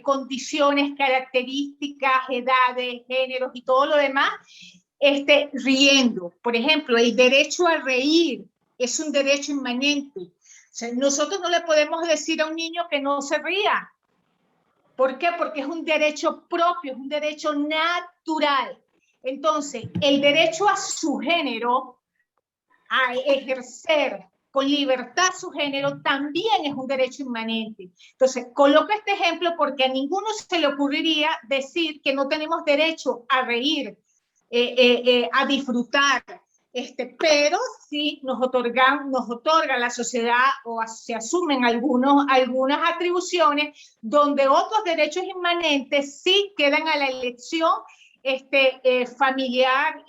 condiciones, características, edades, géneros y todo lo demás, riendo. Por ejemplo, el derecho a reír es un derecho inmanente. O sea, nosotros no le podemos decir a un niño que no se ría. ¿Por qué? Porque es un derecho propio, es un derecho natural. Entonces, el derecho a su género, a ejercer con libertad su género, también es un derecho inmanente. Entonces, coloco este ejemplo porque a ninguno se le ocurriría decir que no tenemos derecho a reír, a disfrutar, pero sí nos otorga la sociedad o se asumen algunas atribuciones donde otros derechos inmanentes sí quedan a la elección familiar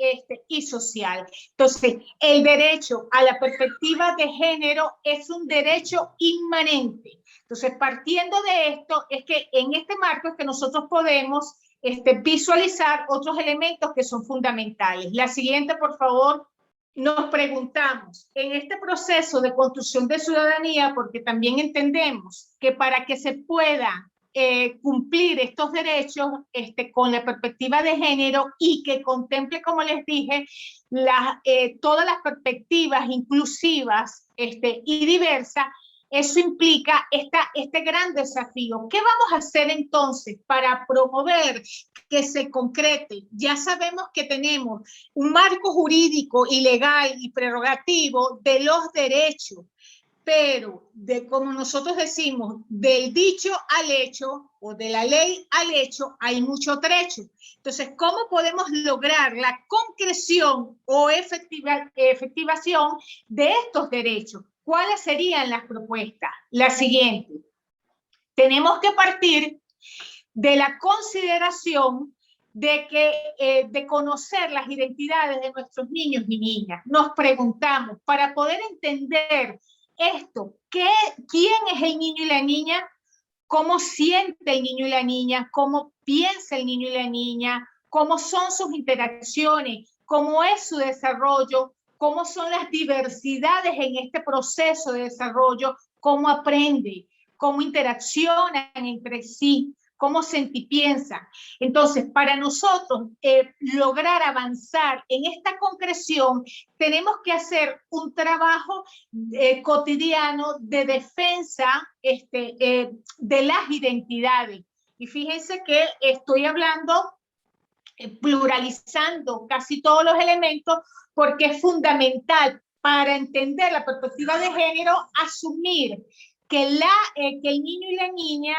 y social. Entonces, el derecho a la perspectiva de género es un derecho inmanente. Entonces, partiendo de esto, es que en este marco es que nosotros podemos visualizar otros elementos que son fundamentales. La siguiente, por favor. Nos preguntamos, en este proceso de construcción de ciudadanía, porque también entendemos que para que se pueda cumplir estos derechos con la perspectiva de género y que contemple, como les dije, todas las perspectivas inclusivas y diversas, eso implica este gran desafío. ¿Qué vamos a hacer entonces para promover que se concrete? Ya sabemos que tenemos un marco jurídico y legal y prerrogativo de los derechos, pero como nosotros decimos, del dicho al hecho o de la ley al hecho hay mucho trecho. Entonces, ¿cómo podemos lograr la concreción o efectivación de estos derechos? ¿Cuáles serían las propuestas? La siguiente. Tenemos que partir de la consideración de conocer las identidades de nuestros niños y niñas. Nos preguntamos, para poder entender esto, ¿quién es el niño y la niña? ¿Cómo siente el niño y la niña? ¿Cómo piensa el niño y la niña? ¿Cómo son sus interacciones? ¿Cómo es su desarrollo? ¿Cómo son las diversidades en este proceso de desarrollo? ¿Cómo aprende? ¿Cómo interaccionan entre sí? ¿Cómo sentipiensan? Entonces, para nosotros lograr avanzar en esta concreción, tenemos que hacer un trabajo cotidiano de defensa de las identidades. Y fíjense que estoy hablando, pluralizando casi todos los elementos, porque es fundamental para entender la perspectiva de género asumir que el niño y la niña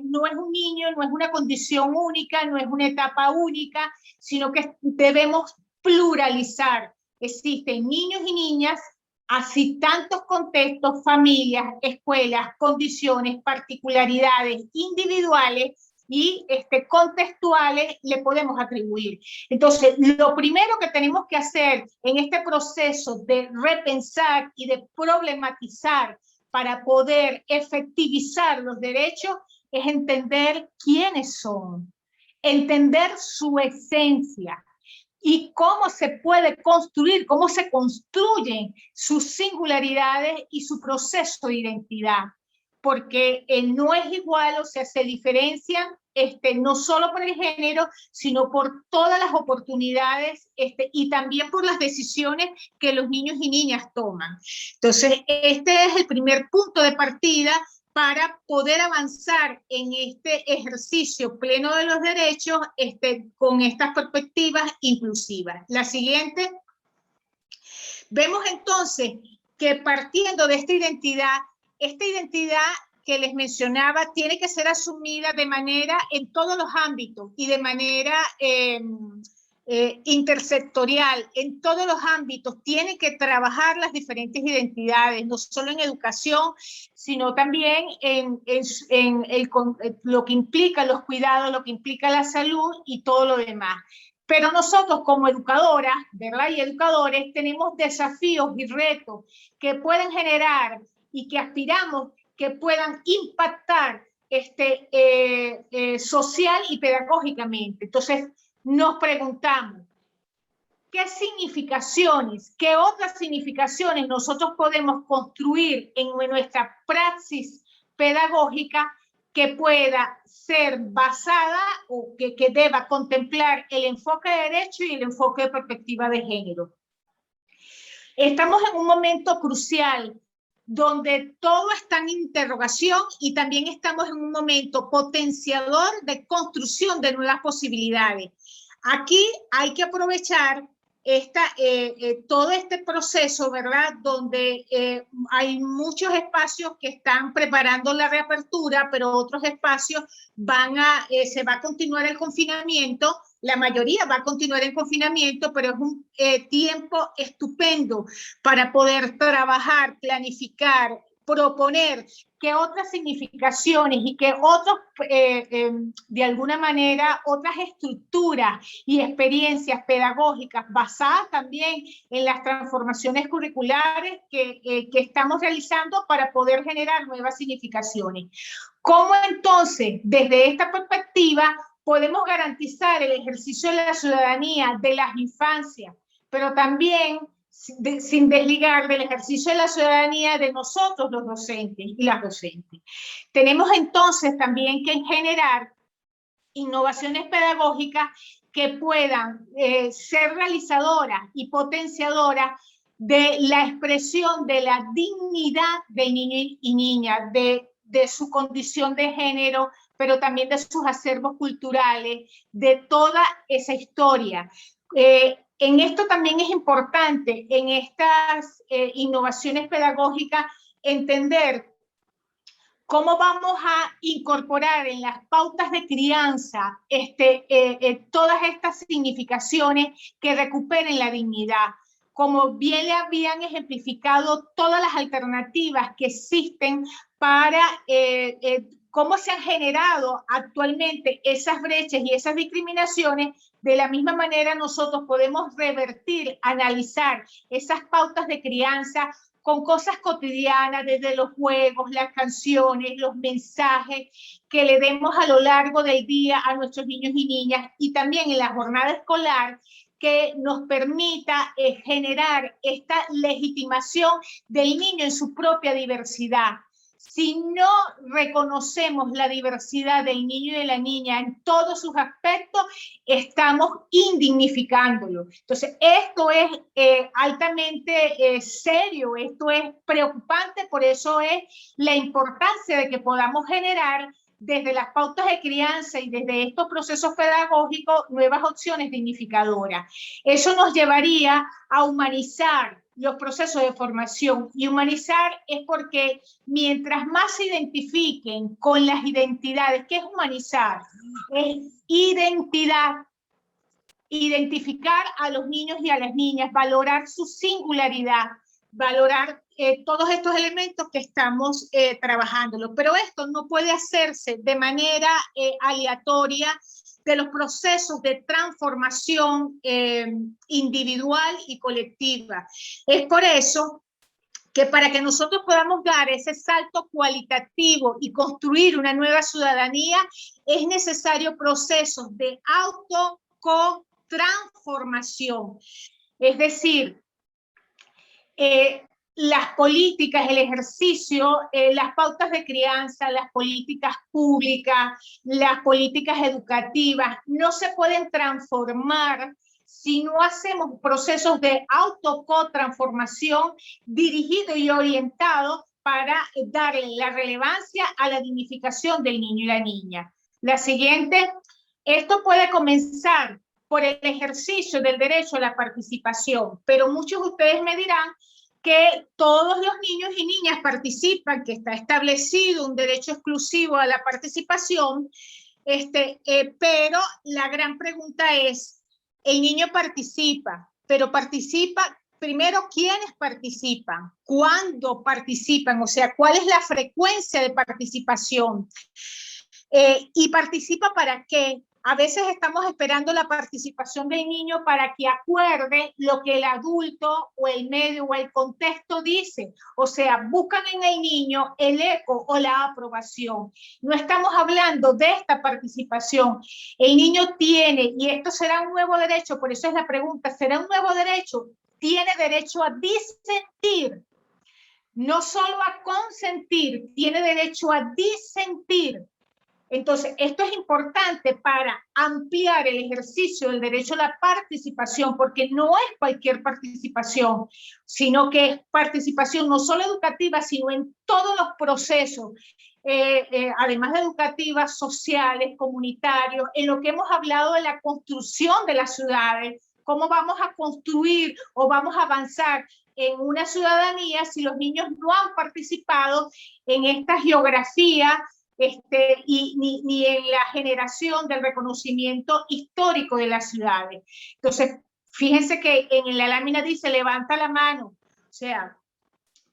no es un niño, no es una condición única, no es una etapa única, sino que debemos pluralizar. Existen niños y niñas, así tantos contextos, familias, escuelas, condiciones, particularidades individuales y contextuales le podemos atribuir. Entonces, lo primero que tenemos que hacer en este proceso de repensar y de problematizar para poder efectivizar los derechos es entender quiénes son, entender su esencia y cómo se puede construir, cómo se construyen sus singularidades y su proceso de identidad. Porque no es igual, o sea, se diferencian no solo por el género, sino por todas las oportunidades y también por las decisiones que los niños y niñas toman. Entonces, este es el primer punto de partida para poder avanzar en este ejercicio pleno de los derechos con estas perspectivas inclusivas. La siguiente. Vemos entonces que partiendo de esta identidad que les mencionaba tiene que ser asumida de manera en todos los ámbitos y de manera intersectorial, en todos los ámbitos. Tienen que trabajar las diferentes identidades, no solo en educación, sino también en lo que implica los cuidados, lo que implica la salud y todo lo demás. Pero nosotros como educadoras, ¿verdad? Y educadores tenemos desafíos y retos que pueden generar y que aspiramos que puedan impactar social y pedagógicamente. Entonces nos preguntamos, ¿qué significaciones, qué otras significaciones nosotros podemos construir en nuestra praxis pedagógica que pueda ser basada o que deba contemplar el enfoque de derecho y el enfoque de perspectiva de género? Estamos en un momento crucial donde todo está en interrogación y también estamos en un momento potenciador de construcción de nuevas posibilidades. Aquí hay que aprovechar todo este proceso, ¿verdad? Donde hay muchos espacios que están preparando la reapertura, pero otros espacios se va a continuar el confinamiento. La mayoría va a continuar en confinamiento, pero es un tiempo estupendo para poder trabajar, planificar, proponer qué otras significaciones y qué otros, de alguna manera, otras estructuras y experiencias pedagógicas basadas también en las transformaciones curriculares que estamos realizando para poder generar nuevas significaciones. ¿Cómo entonces, desde esta perspectiva, podemos garantizar el ejercicio de la ciudadanía de las infancias, pero también sin desligar del ejercicio de la ciudadanía de nosotros los docentes y las docentes? Tenemos entonces también que generar innovaciones pedagógicas que puedan ser realizadoras y potenciadoras de la expresión de la dignidad del niño y niña, de su condición de género, pero también de sus acervos culturales, de toda esa historia. En esto también es importante, en estas innovaciones pedagógicas, entender cómo vamos a incorporar en las pautas de crianza todas estas significaciones que recuperen la dignidad. Como bien le habían ejemplificado todas las alternativas que existen para cómo se han generado actualmente esas brechas y esas discriminaciones. De la misma manera nosotros podemos revertir, analizar esas pautas de crianza con cosas cotidianas, desde los juegos, las canciones, los mensajes que le demos a lo largo del día a nuestros niños y niñas, y también en la jornada escolar, que nos permita generar esta legitimación del niño en su propia diversidad. Si no reconocemos la diversidad del niño y de la niña en todos sus aspectos, estamos indignificándolo. Entonces, esto es altamente serio, esto es preocupante, por eso es la importancia de que podamos generar desde las pautas de crianza y desde estos procesos pedagógicos nuevas opciones dignificadoras. Eso nos llevaría a humanizar los procesos de formación, y humanizar es porque mientras más se identifiquen con las identidades, ¿qué es humanizar? Es identidad, identificar a los niños y a las niñas, valorar su singularidad, valorar todos estos elementos que estamos trabajándolo. Pero esto no puede hacerse de manera aleatoria de los procesos de transformación individual y colectiva. Es por eso que para que nosotros podamos dar ese salto cualitativo y construir una nueva ciudadanía, es necesario procesos de autotransformación. Es decir, las políticas, el ejercicio, las pautas de crianza, las políticas públicas, las políticas educativas, no se pueden transformar si no hacemos procesos de autotransformación dirigido y orientado para darle la relevancia a la dignificación del niño y la niña. La siguiente, esto puede comenzar por el ejercicio del derecho a la participación, pero muchos de ustedes me dirán que todos los niños y niñas participan, que está establecido un derecho exclusivo a la participación, pero la gran pregunta es, el niño participa, pero participa, primero, ¿quiénes participan? ¿Cuándo participan? O sea, ¿cuál es la frecuencia de participación? ¿Y participa para qué? A veces estamos esperando la participación del niño para que acuerde lo que el adulto o el medio o el contexto dice. O sea, buscan en el niño el eco o la aprobación. No estamos hablando de esta participación. El niño tiene, y esto será un nuevo derecho, por eso es la pregunta, ¿será un nuevo derecho? Tiene derecho a disentir, no solo a consentir, tiene derecho a disentir. Entonces, esto es importante para ampliar el ejercicio del derecho a la participación, porque no es cualquier participación, sino que es participación no solo educativa, sino en todos los procesos, además de educativas, sociales, comunitarios, en lo que hemos hablado de la construcción de las ciudades, cómo vamos a construir o vamos a avanzar en una ciudadanía si los niños no han participado en esta geografía ni en la generación del reconocimiento histórico de las ciudades. Entonces, fíjense que en la lámina dice levanta la mano, o sea,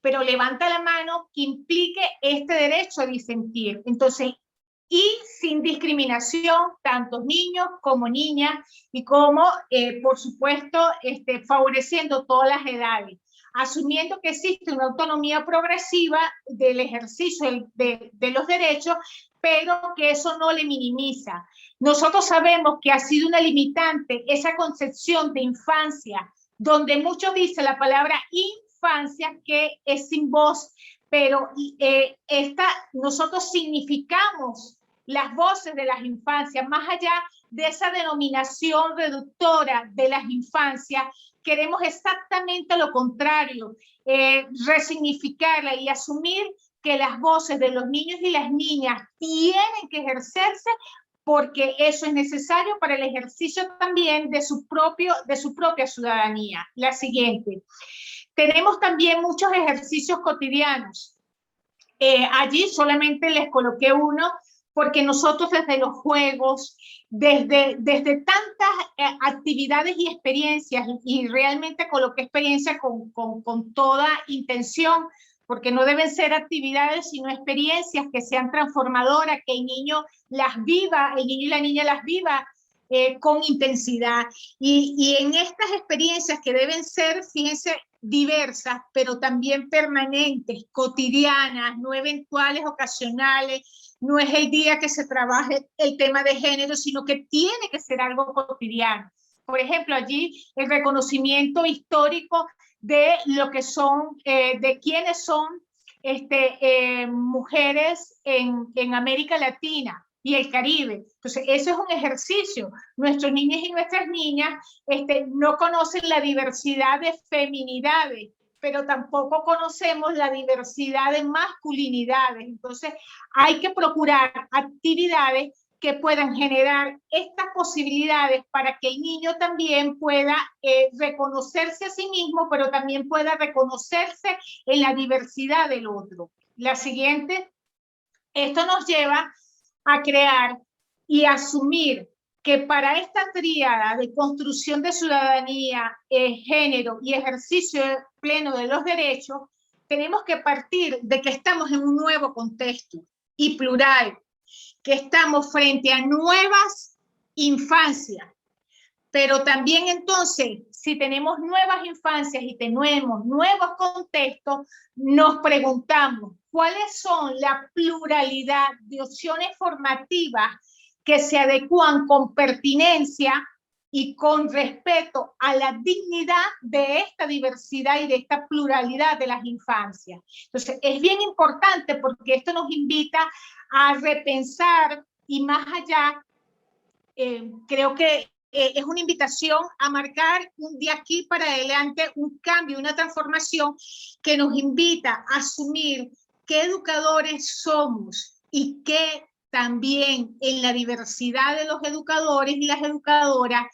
pero levanta la mano que implique este derecho a disentir. Entonces, y sin discriminación, tanto niños como niñas, y como, por supuesto, favoreciendo todas las edades, asumiendo que existe una autonomía progresiva del ejercicio de los derechos, pero que eso no le minimiza. Nosotros sabemos que ha sido una limitante esa concepción de infancia, donde muchos dicen la palabra infancia, que es sin voz, pero nosotros significamos las voces de las infancias, más allá de esa denominación reductora de las infancias. Queremos exactamente lo contrario, resignificarla y asumir que las voces de los niños y las niñas tienen que ejercerse, porque eso es necesario para el ejercicio también de su propia ciudadanía. La siguiente. Tenemos también muchos ejercicios cotidianos. Allí solamente les coloqué uno, porque nosotros desde los juegos, desde tantas actividades y experiencias, y realmente coloqué experiencia con toda intención, porque no deben ser actividades, sino experiencias que sean transformadoras, que el niño las viva, el niño y la niña las viva con intensidad. Y en estas experiencias que deben ser, fíjense, diversas, pero también permanentes, cotidianas, no eventuales, ocasionales. No es el día que se trabaje el tema de género, sino que tiene que ser algo cotidiano. Por ejemplo, allí el reconocimiento histórico de lo que son, de quiénes son mujeres en América Latina y el Caribe. Entonces, eso es un ejercicio. Nuestros niños y nuestras niñas no conocen la diversidad de feminidades, pero tampoco conocemos la diversidad de masculinidades. Entonces, hay que procurar actividades que puedan generar estas posibilidades para que el niño también pueda reconocerse a sí mismo, pero también pueda reconocerse en la diversidad del otro. La siguiente, esto nos lleva a crear y asumir que para esta tríada de construcción de ciudadanía, género y ejercicio pleno de los derechos, tenemos que partir de que estamos en un nuevo contexto y plural, que estamos frente a nuevas infancias, pero también entonces, si tenemos nuevas infancias y tenemos nuevos contextos, nos preguntamos cuáles son la pluralidad de opciones formativas que se adecúan con pertinencia y con respeto a la dignidad de esta diversidad y de esta pluralidad de las infancias. Entonces, es bien importante porque esto nos invita a repensar y más allá, creo que es una invitación a marcar de aquí para adelante un cambio, una transformación que nos invita a asumir qué educadores somos y que también en la diversidad de los educadores y las educadoras,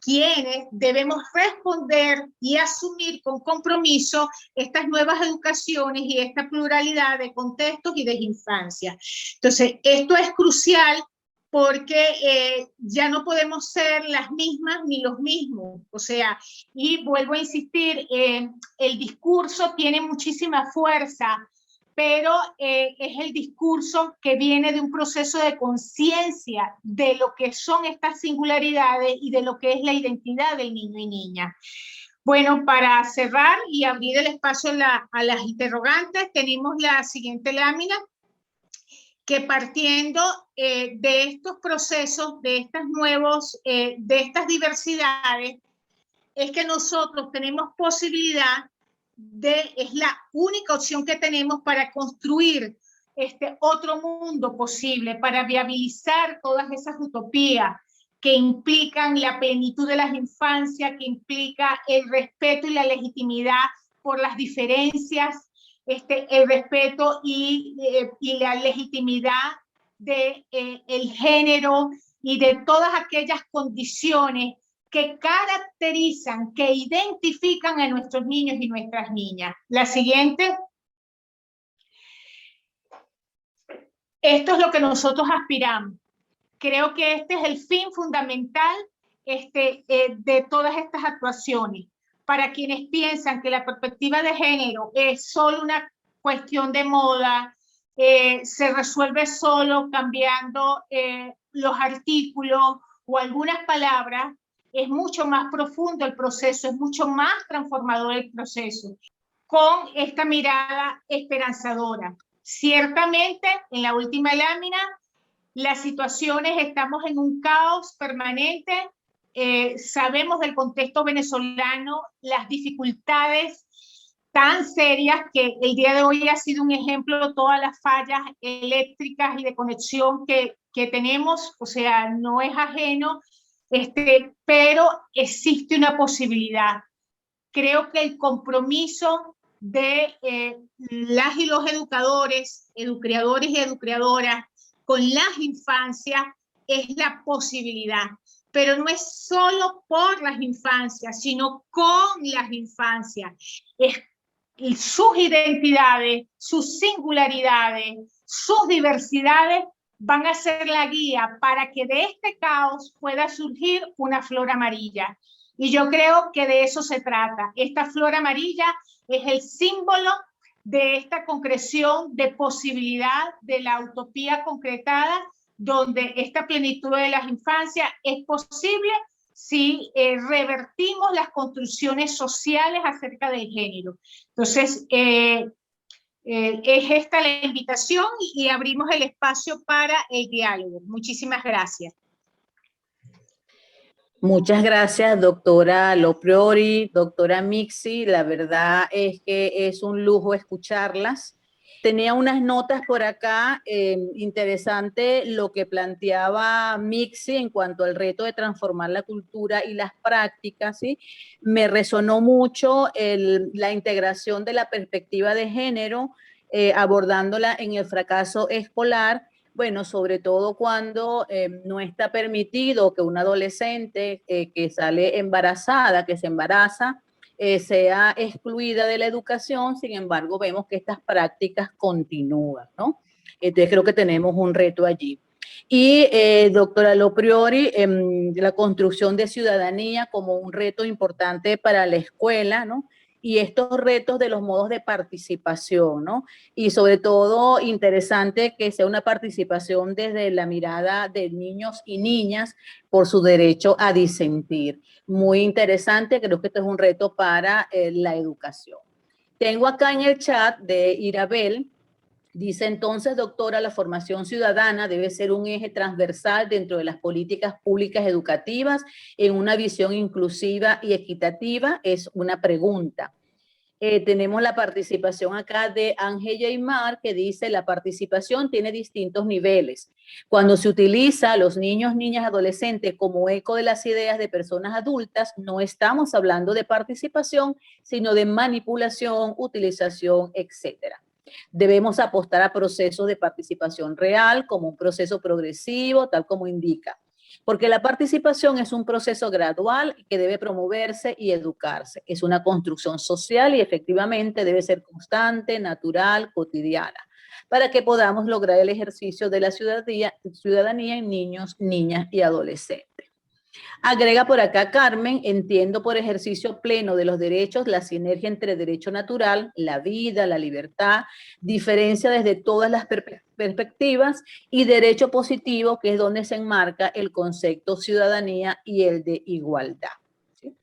quienes debemos responder y asumir con compromiso estas nuevas educaciones y esta pluralidad de contextos y de infancia. Entonces, esto es crucial porque ya no podemos ser las mismas ni los mismos. O sea, y vuelvo a insistir, el discurso tiene muchísima fuerza, pero es el discurso que viene de un proceso de conciencia de lo que son estas singularidades y de lo que es la identidad del niño y niña. Bueno, para cerrar y abrir el espacio a las interrogantes, tenemos la siguiente lámina, que partiendo de estos procesos, de estas diversidades, es que nosotros tenemos posibilidad es la única opción que tenemos para construir otro mundo posible, para viabilizar todas esas utopías que implican la plenitud de las infancias, que implica el respeto y la legitimidad por las diferencias, el respeto y la legitimidad de el género y de todas aquellas condiciones que caracterizan, que identifican a nuestros niños y nuestras niñas. La siguiente. Esto es lo que nosotros aspiramos. Creo que este es el fin fundamental de todas estas actuaciones. Para quienes piensan que la perspectiva de género es solo una cuestión de moda, se resuelve solo cambiando los artículos o algunas palabras, es mucho más profundo el proceso, es mucho más transformador el proceso, con esta mirada esperanzadora. Ciertamente, en la última lámina, las situaciones, estamos en un caos permanente, sabemos del contexto venezolano, las dificultades tan serias que el día de hoy ha sido un ejemplo, todas las fallas eléctricas y de conexión que tenemos, o sea, no es ajeno, pero existe una posibilidad. Creo que el compromiso de las y los educadores, educadores y educadoras con las infancias es la posibilidad, pero no es solo por las infancias, sino con las infancias. Sus identidades, sus singularidades, sus diversidades van a ser la guía para que de este caos pueda surgir una flor amarilla. Y yo creo que de eso se trata. Esta flor amarilla es el símbolo de esta concreción de posibilidad de la utopía concretada, donde esta plenitud de las infancias es posible si revertimos las construcciones sociales acerca del género. Entonces, es esta la invitación y abrimos el espacio para el diálogo. Muchísimas gracias. Muchas gracias, doctora Lopriori, doctora Mixi. La verdad es que es un lujo escucharlas. Tenía unas notas por acá, interesante lo que planteaba Mixi en cuanto al reto de transformar la cultura y las prácticas, ¿sí? Me resonó mucho la integración de la perspectiva de género, abordándola en el fracaso escolar. Bueno, sobre todo cuando no está permitido que una adolescente que sale embarazada, que se embaraza, sea excluida de la educación. Sin embargo, vemos que estas prácticas continúan, ¿no? Entonces creo que tenemos un reto allí. Y doctora Lopriori, la construcción de ciudadanía como un reto importante para la escuela, ¿no? Y estos retos de los modos de participación, ¿no? Y sobre todo interesante que sea una participación desde la mirada de niños y niñas por su derecho a disentir. Muy interesante, creo que esto es un reto para la educación. Tengo acá en el chat de Irabel, dice entonces, doctora, la formación ciudadana debe ser un eje transversal dentro de las políticas públicas educativas en una visión inclusiva y equitativa. Es una pregunta. Tenemos la participación acá de Ángel Yaimar, que dice, la participación tiene distintos niveles. Cuando se utiliza a los niños, niñas, adolescentes como eco de las ideas de personas adultas, no estamos hablando de participación, sino de manipulación, utilización, etcétera. Debemos apostar a procesos de participación real como un proceso progresivo, tal como indica. Porque la participación es un proceso gradual que debe promoverse y educarse. Es una construcción social y efectivamente debe ser constante, natural, cotidiana, para que podamos lograr el ejercicio de la ciudadanía en niños, niñas y adolescentes. Agrega por acá Carmen, entiendo por ejercicio pleno de los derechos la sinergia entre derecho natural, la vida, la libertad, diferencia desde todas las perspectivas, y derecho positivo, que es donde se enmarca el concepto ciudadanía y el de igualdad. ¿Sí?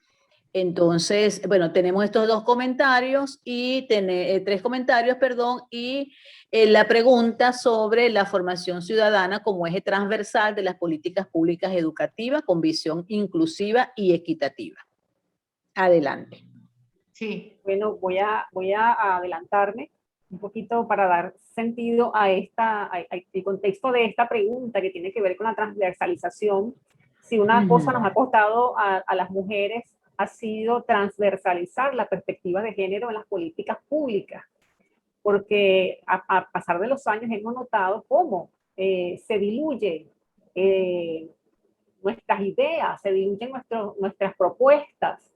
Entonces, bueno, tenemos estos dos comentarios y tres comentarios, perdón, y la pregunta sobre la formación ciudadana como eje transversal de las políticas públicas educativas con visión inclusiva y equitativa. Adelante. Sí. Bueno, voy a adelantarme un poquito para dar sentido a el contexto de esta pregunta que tiene que ver con la transversalización. Si una cosa nos ha costado a las mujeres ha sido transversalizar la perspectiva de género en las políticas públicas, porque a pasar de los años hemos notado cómo se diluye nuestras ideas, se diluyen nuestras propuestas,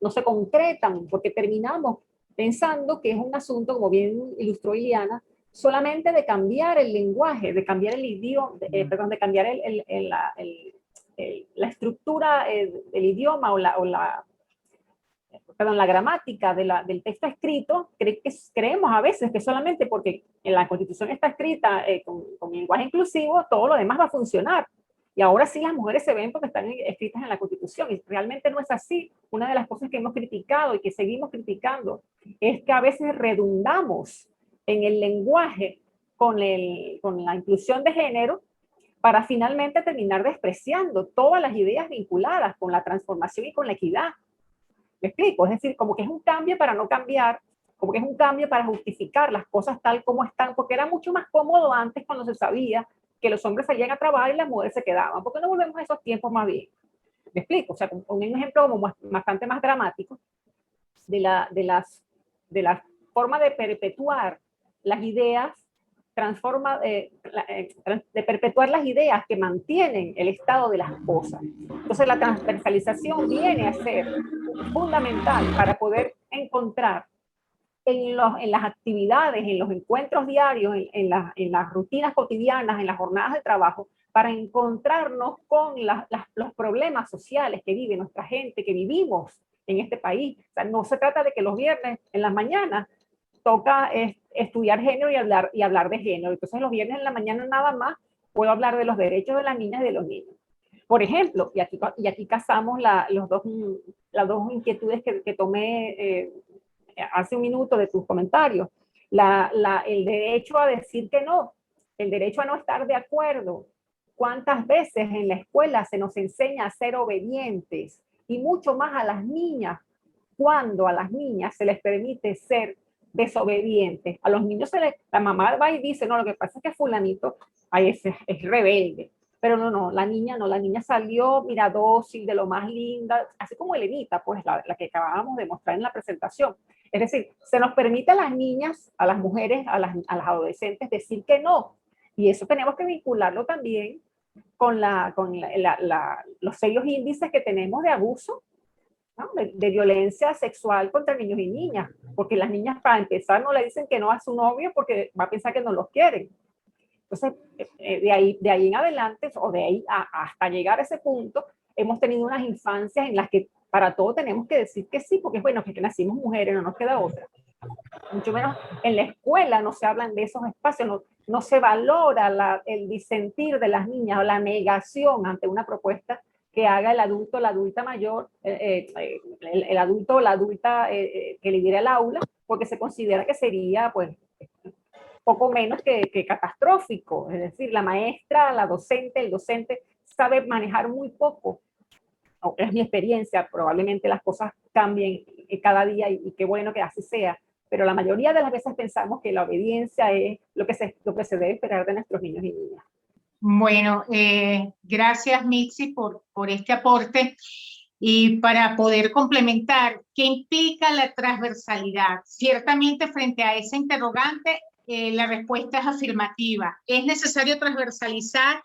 no se concretan, porque terminamos pensando que es un asunto, como bien ilustró Iliana, solamente de cambiar el lenguaje, de cambiar el idioma, de cambiar la estructura del idioma o la gramática del texto escrito. Creemos a veces que solamente porque en la Constitución está escrita con lenguaje inclusivo, todo lo demás va a funcionar. Y ahora sí las mujeres se ven porque están escritas en la Constitución, y realmente no es así. Una de las cosas que hemos criticado y que seguimos criticando es que a veces redundamos en el lenguaje con la inclusión de género para finalmente terminar despreciando todas las ideas vinculadas con la transformación y con la equidad. ¿Me explico? Es decir, como que es un cambio para no cambiar, como que es un cambio para justificar las cosas tal como están, porque era mucho más cómodo antes cuando se sabía que los hombres salían a trabajar y las mujeres se quedaban. ¿Por qué no volvemos a esos tiempos más bien? ¿Me explico? O sea, un ejemplo como bastante más dramático de la forma de perpetuar las ideas, de perpetuar las ideas que mantienen el estado de las cosas. Entonces la transversalización viene a ser fundamental para poder encontrar en las actividades, en los encuentros diarios, en las rutinas cotidianas, en las jornadas de trabajo, para encontrarnos con los problemas sociales que vive nuestra gente, que vivimos en este país. O sea, no se trata de que los viernes en las mañanas toca estudiar género y hablar de género. Entonces los viernes en la mañana nada más puedo hablar de los derechos de las niñas y de los niños. Por ejemplo, y aquí casamos las dos inquietudes que tomé hace un minuto de tus comentarios. El derecho a decir que no, el derecho a no estar de acuerdo. ¿Cuántas veces en la escuela se nos enseña a ser obedientes? Y mucho más a las niñas, cuando a las niñas se les permite ser desobedientes. A los niños la mamá va y dice, no, lo que pasa es que fulanito es rebelde. Pero no, la niña salió, mira, dócil, de lo más linda, así como Elenita, pues la que acabábamos de mostrar en la presentación. Es decir, se nos permite a las niñas, a las mujeres, a las adolescentes decir que no. Y eso tenemos que vincularlo también con los serios índices que tenemos de abuso, ¿no? de violencia sexual contra niños y niñas. Porque las niñas, para empezar, no le dicen que no a su novio porque va a pensar que no los quieren. Entonces, de ahí en adelante, o de ahí hasta llegar a ese punto, hemos tenido unas infancias en las que para todo tenemos que decir que sí, porque bueno, que nacimos mujeres, no nos queda otra. Mucho menos en la escuela no se hablan de esos espacios, no se valora el disentir de las niñas o la negación ante una propuesta que haga el adulto o la adulta mayor, el adulto o la adulta que lidera el aula, porque se considera que sería, pues, poco menos que catastrófico. Es decir, la maestra, la docente, el docente sabe manejar muy poco. Es mi experiencia, probablemente las cosas cambien cada día y qué bueno que así sea, pero la mayoría de las veces pensamos que la obediencia es lo que se debe esperar de nuestros niños y niñas. Bueno, gracias Mitzi por este aporte. Y para poder complementar, ¿qué implica la transversalidad? Ciertamente frente a esa interrogante, la respuesta es afirmativa. Es necesario transversalizar.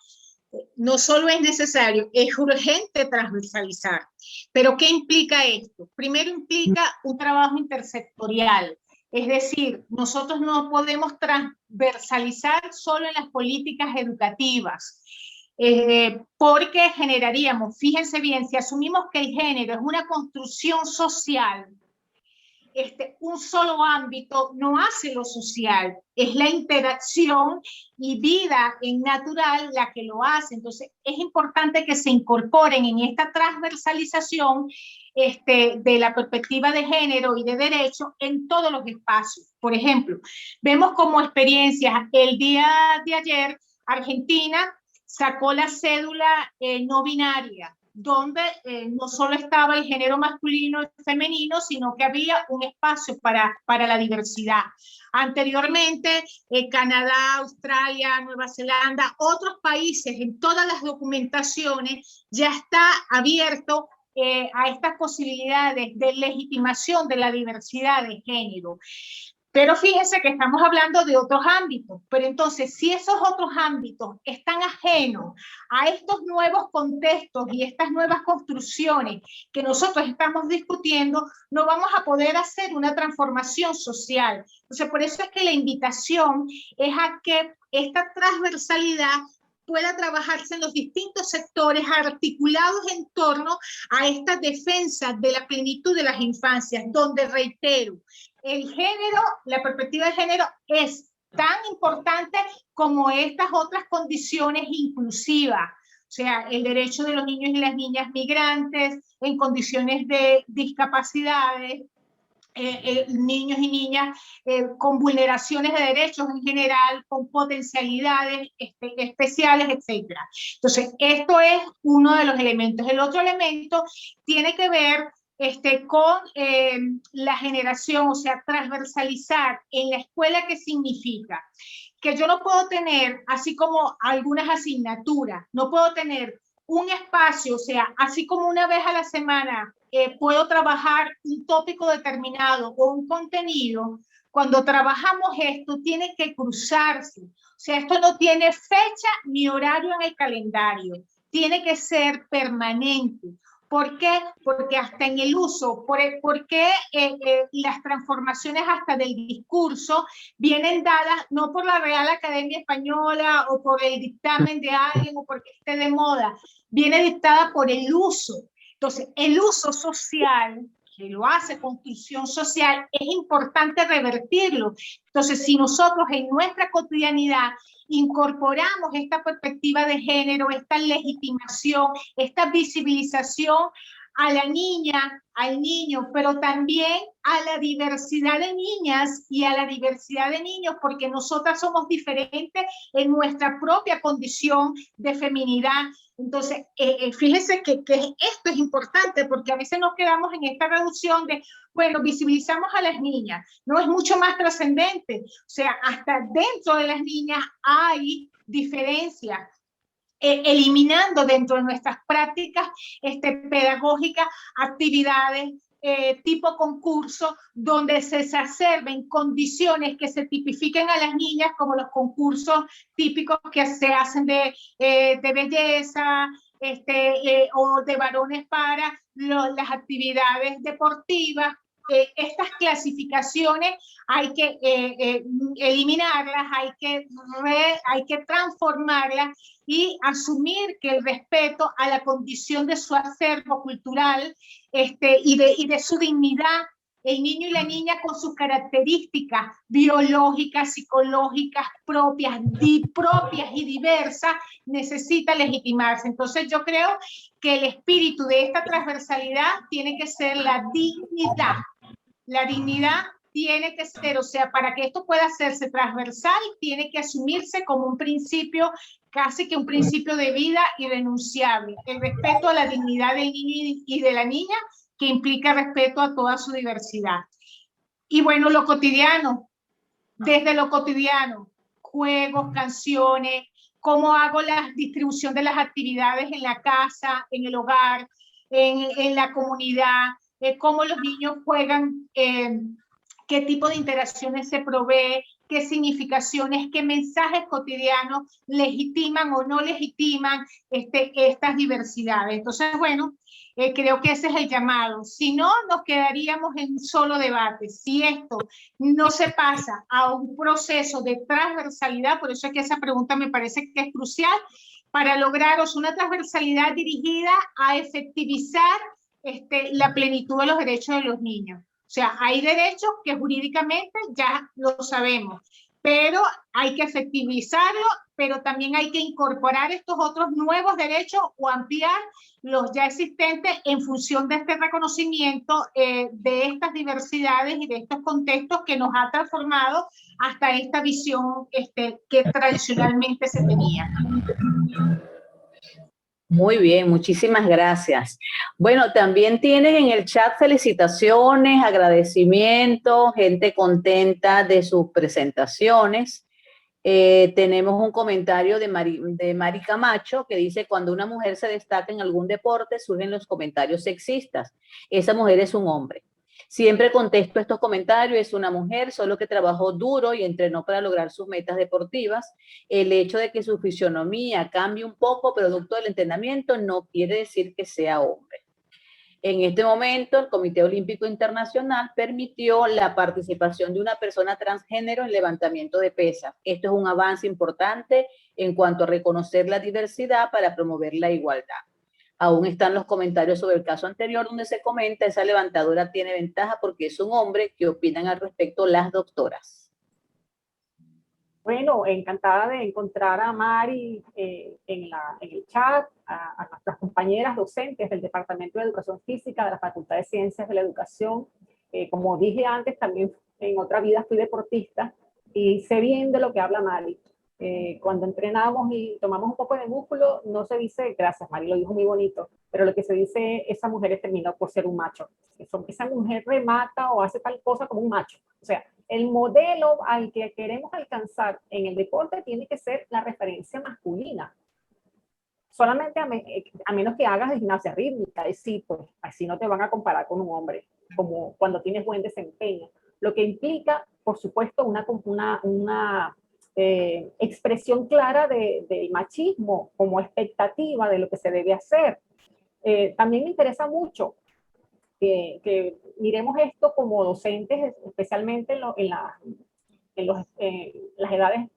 No solo es necesario, es urgente transversalizar. Pero ¿qué implica esto? Primero implica un trabajo intersectorial. Es decir, nosotros no podemos transversalizar solo en las políticas educativas, porque generaríamos, fíjense bien, si asumimos que el género es una construcción social, un solo ámbito no hace lo social, es la interacción y vida en natural la que lo hace. Entonces es importante que se incorporen en esta transversalización de la perspectiva de género y de derecho en todos los espacios. Por ejemplo, vemos como experiencias, el día de ayer Argentina sacó la cédula no binaria, donde no solo estaba el género masculino y femenino, sino que había un espacio para la diversidad. Anteriormente, Canadá, Australia, Nueva Zelanda, otros países, en todas las documentaciones ya está abierto a estas posibilidades de legitimación de la diversidad de género. Pero fíjense que estamos hablando de otros ámbitos, pero entonces si esos otros ámbitos están ajenos a estos nuevos contextos y estas nuevas construcciones que nosotros estamos discutiendo, no vamos a poder hacer una transformación social. Entonces, por eso es que la invitación es a que esta transversalidad pueda trabajarse en los distintos sectores articulados en torno a esta defensa de la plenitud de las infancias, donde, reitero, el género, la perspectiva de género es tan importante como estas otras condiciones inclusivas, o sea, el derecho de los niños y las niñas migrantes en condiciones de discapacidades, niños y niñas con vulneraciones de derechos en general, con potencialidades especiales, etc. Entonces, esto es uno de los elementos. El otro elemento tiene que ver con la generación, o sea, transversalizar en la escuela. ¿Qué significa? Que yo no puedo tener, así como algunas asignaturas, no puedo tener un espacio, o sea, así como una vez a la semana puedo trabajar un tópico determinado o un contenido. Cuando trabajamos esto, tiene que cruzarse. O sea, esto no tiene fecha ni horario en el calendario. Tiene que ser permanente. ¿Por qué? Porque hasta en el uso, porque las transformaciones hasta del discurso vienen dadas no por la Real Academia Española o por el dictamen de alguien o porque esté de moda, viene dictada por el uso. Entonces, el uso social, que lo hace construcción social, es importante revertirlo. Entonces, si nosotros en nuestra cotidianidad incorporamos esta perspectiva de género, esta legitimación, esta visibilización a la niña, al niño, pero también a la diversidad de niñas y a la diversidad de niños, porque nosotras somos diferentes en nuestra propia condición de feminidad. Entonces, fíjense que esto es importante, porque a veces nos quedamos en esta reducción de, bueno, visibilizamos a las niñas. No, es mucho más trascendente. O sea, hasta dentro de las niñas hay diferencias. Eliminando dentro de nuestras prácticas pedagógicas actividades tipo concurso, donde se exacerben condiciones que se tipifiquen a las niñas, como los concursos típicos que se hacen de belleza, o de varones para las actividades deportivas. Estas clasificaciones hay que eliminarlas, hay que transformarlas y asumir que el respeto a la condición de su acervo cultural y de su dignidad, el niño y la niña con sus características biológicas, psicológicas propias y diversas, necesita legitimarse. Entonces yo creo que el espíritu de esta transversalidad tiene que ser la dignidad. La dignidad tiene que ser, o sea, para que esto pueda hacerse transversal, tiene que asumirse como un principio, casi que un principio de vida irrenunciable. El respeto a la dignidad del niño y de la niña, que implica respeto a toda su diversidad. Y bueno, lo cotidiano, desde lo cotidiano, juegos, canciones, cómo hago la distribución de las actividades en la casa, en el hogar, en la comunidad, cómo los niños juegan, qué tipo de interacciones se provee, qué significaciones, qué mensajes cotidianos legitiman o no legitiman estas diversidades. Entonces, bueno, creo que ese es el llamado. Si no, nos quedaríamos en un solo debate. Si esto no se pasa a un proceso de transversalidad, por eso es que esa pregunta me parece que es crucial, para lograr una transversalidad dirigida a efectivizar la plenitud de los derechos de los niños. O sea, hay derechos que jurídicamente ya lo sabemos, pero hay que efectivizarlo, pero también hay que incorporar estos otros nuevos derechos o ampliar los ya existentes en función de este reconocimiento de estas diversidades y de estos contextos que nos ha transformado hasta esta visión que tradicionalmente se tenía. Muy bien, muchísimas gracias. Bueno, también tienes en el chat felicitaciones, agradecimientos, gente contenta de sus presentaciones. Tenemos un comentario de Mari Camacho que dice: cuando una mujer se destaca en algún deporte surgen los comentarios sexistas. Esa mujer es un hombre. Siempre contesto estos comentarios: es una mujer, solo que trabajó duro y entrenó para lograr sus metas deportivas. El hecho de que su fisionomía cambie un poco producto del entrenamiento no quiere decir que sea hombre. En este momento, el Comité Olímpico Internacional permitió la participación de una persona transgénero en levantamiento de pesas. Esto es un avance importante en cuanto a reconocer la diversidad para promover la igualdad. Aún están los comentarios sobre el caso anterior donde se comenta: esa levantadora tiene ventaja porque es un hombre. ¿Qué opinan al respecto las doctoras? Bueno, encantada de encontrar a Mari en el chat, a nuestras compañeras docentes del Departamento de Educación Física de la Facultad de Ciencias de la Educación. Como dije antes, también en otra vida fui deportista y sé bien de lo que habla Mari. Cuando entrenamos y tomamos un poco de músculo, no se dice, gracias Mari, lo dijo muy bonito, pero lo que se dice: esa mujer terminó por ser un macho. Esa mujer remata o hace tal cosa como un macho. O sea, el modelo al que queremos alcanzar en el deporte tiene que ser la referencia masculina. Solamente a menos que hagas gimnasia rítmica, y sí, pues así no te van a comparar con un hombre, como cuando tienes buen desempeño. Lo que implica, por supuesto, una expresión clara del machismo como expectativa de lo que se debe hacer. También me interesa mucho que miremos esto como docentes, especialmente en las edades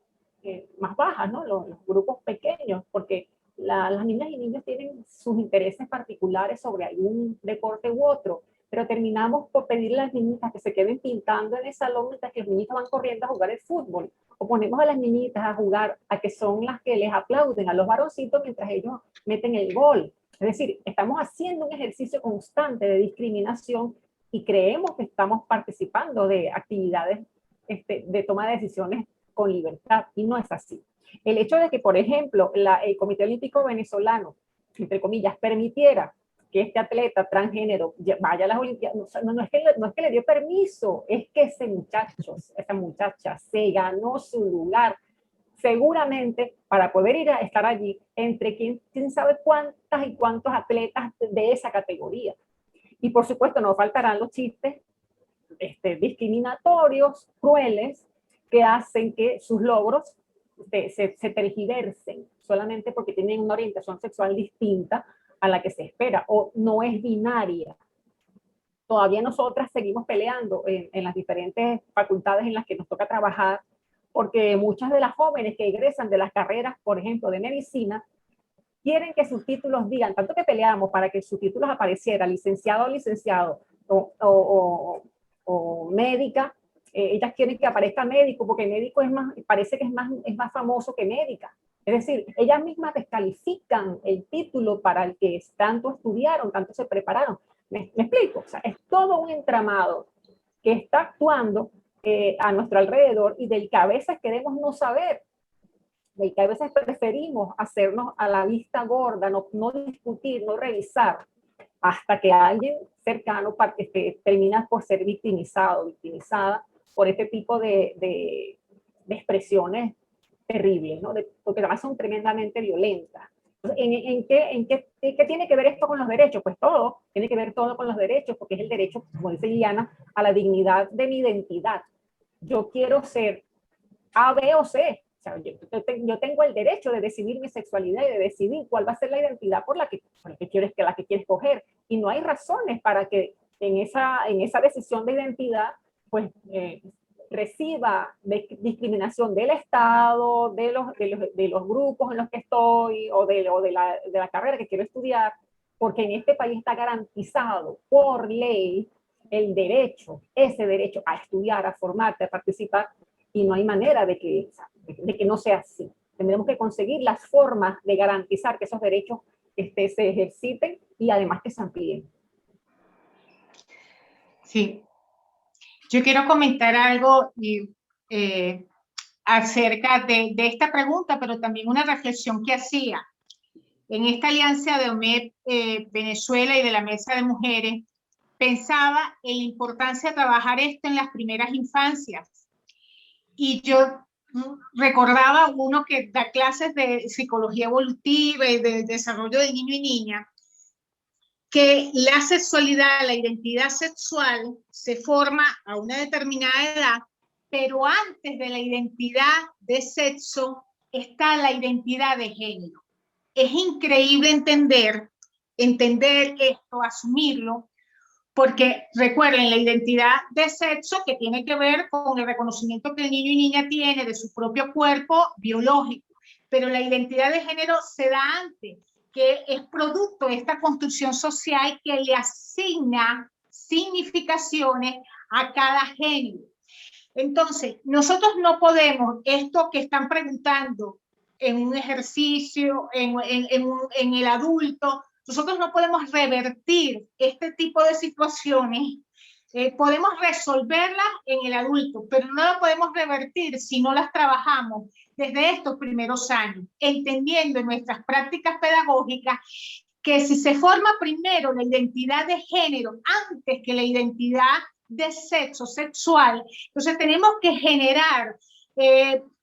más bajas, ¿no? Los grupos pequeños, porque las niñas y niños tienen sus intereses particulares sobre algún deporte u otro, pero terminamos por pedirle a las niñitas que se queden pintando en el salón mientras que los niñitos van corriendo a jugar el fútbol, o ponemos a las niñitas a jugar a que son las que les aplauden a los varoncitos mientras ellos meten el gol. Es decir, estamos haciendo un ejercicio constante de discriminación y creemos que estamos participando de actividades de toma de decisiones con libertad, y no es así. El hecho de que, por ejemplo, el Comité Olímpico Venezolano, entre comillas, permitiera que este atleta transgénero vaya a las Olimpiadas, no es que le dio permiso, es que esa muchacha se ganó su lugar, seguramente para poder ir a estar allí entre quién sabe cuántas y cuántos atletas de esa categoría. Y por supuesto no faltarán los chistes discriminatorios, crueles, que hacen que sus logros se tergiversen solamente porque tienen una orientación sexual distinta a la que se espera o no es binaria. Todavía nosotras seguimos peleando en las diferentes facultades en las que nos toca trabajar, porque muchas de las jóvenes que egresan de las carreras, por ejemplo, de medicina, quieren que sus títulos digan, tanto que peleamos para que sus títulos apareciera licenciado o licenciado o médica, ellas quieren que aparezca médico, porque médico parece que es más famoso que médica. Es decir, ellas mismas descalifican el título para el que tanto estudiaron, tanto se prepararon. ¿Me explico? O sea, es todo un entramado que está actuando a nuestro alrededor y del que a veces queremos no saber, del que a veces preferimos hacernos a la vista gorda, no discutir, no revisar, hasta que alguien cercano termina por ser victimizada por este tipo de expresiones terribles, ¿no? Porque además son tremendamente violentas. ¿En qué tiene que ver esto con los derechos? Pues todo, tiene que ver todo con los derechos, porque es el derecho, como dice Liliana, a la dignidad de mi identidad. Yo quiero ser A, B o C. O sea, yo tengo el derecho de decidir mi sexualidad y de decidir cuál va a ser la identidad por la que quiero escoger. Y no hay razones para que en esa decisión de identidad pues reciba discriminación del Estado, de los grupos en los que estoy o de la carrera que quiero estudiar, porque en este país está garantizado por ley el derecho, ese derecho a estudiar, a formarte, a participar, y no hay manera de que no sea así. Tendremos que conseguir las formas de garantizar que esos derechos se ejerciten y además que se amplíen. Sí. Yo quiero comentar algo acerca de esta pregunta, pero también una reflexión que hacía. en esta alianza de OMED Venezuela y de la Mesa de Mujeres, pensaba en la importancia de trabajar esto en las primeras infancias. Y yo recordaba a uno que da clases de psicología evolutiva y de desarrollo de niño y niña, que la sexualidad, la identidad sexual se forma a una determinada edad, pero antes de la identidad de sexo está la identidad de género. Es increíble entender esto, asumirlo, porque recuerden, la identidad de sexo que tiene que ver con el reconocimiento que el niño y niña tiene de su propio cuerpo biológico, pero la identidad de género se da antes, que es producto de esta construcción social que le asigna significaciones a cada género. Entonces, nosotros no podemos, esto que están preguntando en un ejercicio, en el adulto, nosotros no podemos revertir este tipo de situaciones. Podemos resolverlas en el adulto, pero no las podemos revertir si no las trabajamos desde estos primeros años, entendiendo en nuestras prácticas pedagógicas que si se forma primero la identidad de género antes que la identidad de sexo, sexual, entonces tenemos que generar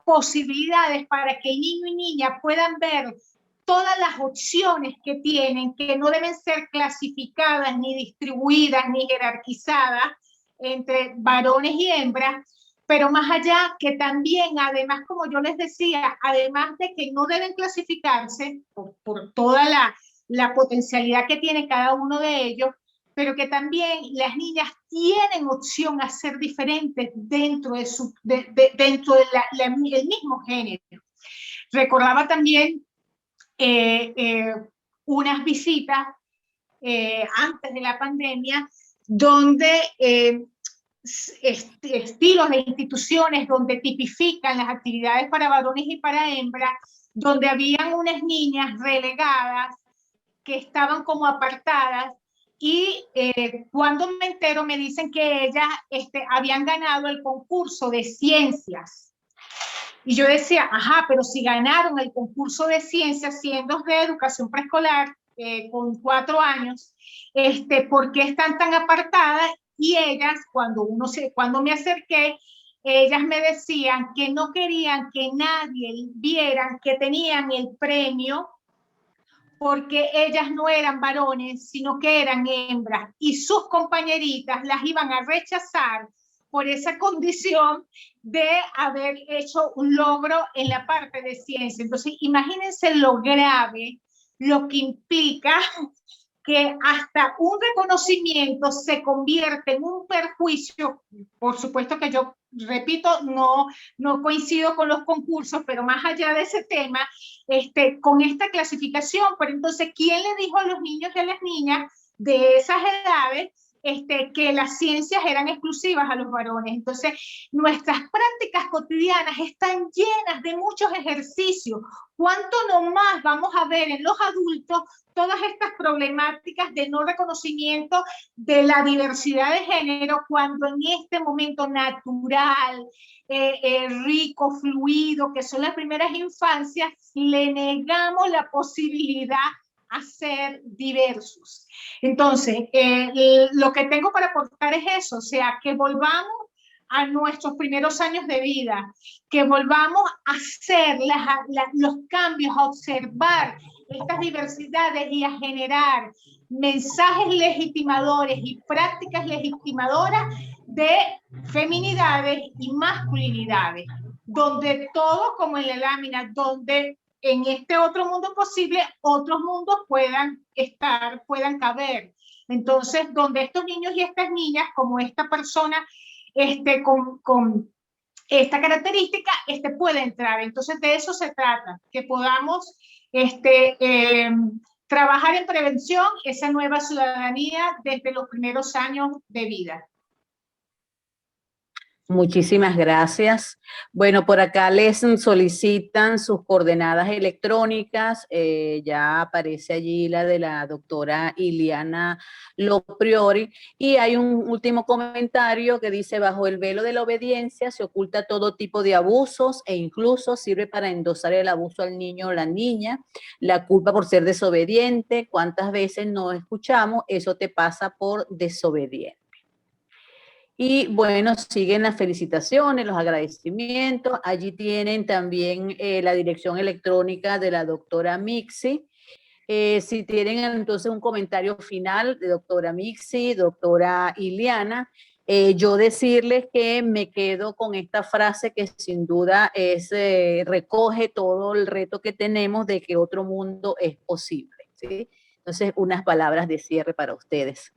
posibilidades para que el niño y niña puedan ver todas las opciones que tienen, que no deben ser clasificadas, ni distribuidas, ni jerarquizadas entre varones y hembras, pero más allá que también, además, como yo les decía, además de que no deben clasificarse por toda la potencialidad que tiene cada uno de ellos, pero que también las niñas tienen opción a ser diferentes dentro del mismo género. Recordaba también unas visitas antes de la pandemia, donde estilos de instituciones donde tipifican las actividades para varones y para hembras, donde habían unas niñas relegadas que estaban como apartadas, y cuando me entero me dicen que ellas habían ganado el concurso de ciencias. Y yo decía, ajá, pero si ganaron el concurso de ciencias siendo de educación preescolar con 4 años, ¿por qué están tan apartadas? Y ellas, cuando me acerqué, ellas me decían que no querían que nadie vieran que tenían el premio porque ellas no eran varones, sino que eran hembras, y sus compañeritas las iban a rechazar por esa condición de haber hecho un logro en la parte de ciencia. Entonces, imagínense lo grave, lo que implica que hasta un reconocimiento se convierte en un perjuicio. Por supuesto que yo, repito, no coincido con los concursos, pero más allá de ese tema, con esta clasificación, pero entonces, ¿quién le dijo a los niños y a las niñas de esas edades que las ciencias eran exclusivas a los varones? Entonces, nuestras prácticas cotidianas están llenas de muchos ejercicios. ¿Cuánto nomás vamos a ver en los adultos todas estas problemáticas de no reconocimiento de la diversidad de género, cuando en este momento natural, rico, fluido, que son las primeras infancias, le negamos la posibilidad a ser diversos? Entonces, lo que tengo para aportar es eso, o sea, que volvamos a nuestros primeros años de vida, que volvamos a hacer los cambios, a observar estas diversidades y a generar mensajes legitimadores y prácticas legitimadoras de feminidades y masculinidades, donde todo, como en la lámina, donde en este otro mundo posible, otros mundos puedan caber. Entonces, donde estos niños y estas niñas, como esta persona con esta característica, puede entrar. Entonces, de eso se trata, que podamos trabajar en prevención, esa nueva ciudadanía desde los primeros años de vida. Muchísimas gracias. Bueno, por acá les solicitan sus coordenadas electrónicas. Ya aparece allí la de la doctora Iliana Lopriori. Y hay un último comentario que dice: bajo el velo de la obediencia se oculta todo tipo de abusos e incluso sirve para endosar el abuso al niño o la niña, la culpa por ser desobediente. ¿Cuántas veces no escuchamos? Eso te pasa por desobediente. Y bueno, siguen las felicitaciones, los agradecimientos. Allí tienen también la dirección electrónica de la doctora Mixi. Si tienen entonces un comentario final de doctora Mixi, doctora Iliana, yo decirles que me quedo con esta frase que sin duda recoge todo el reto que tenemos de que otro mundo es posible, ¿sí? Entonces, unas palabras de cierre para ustedes.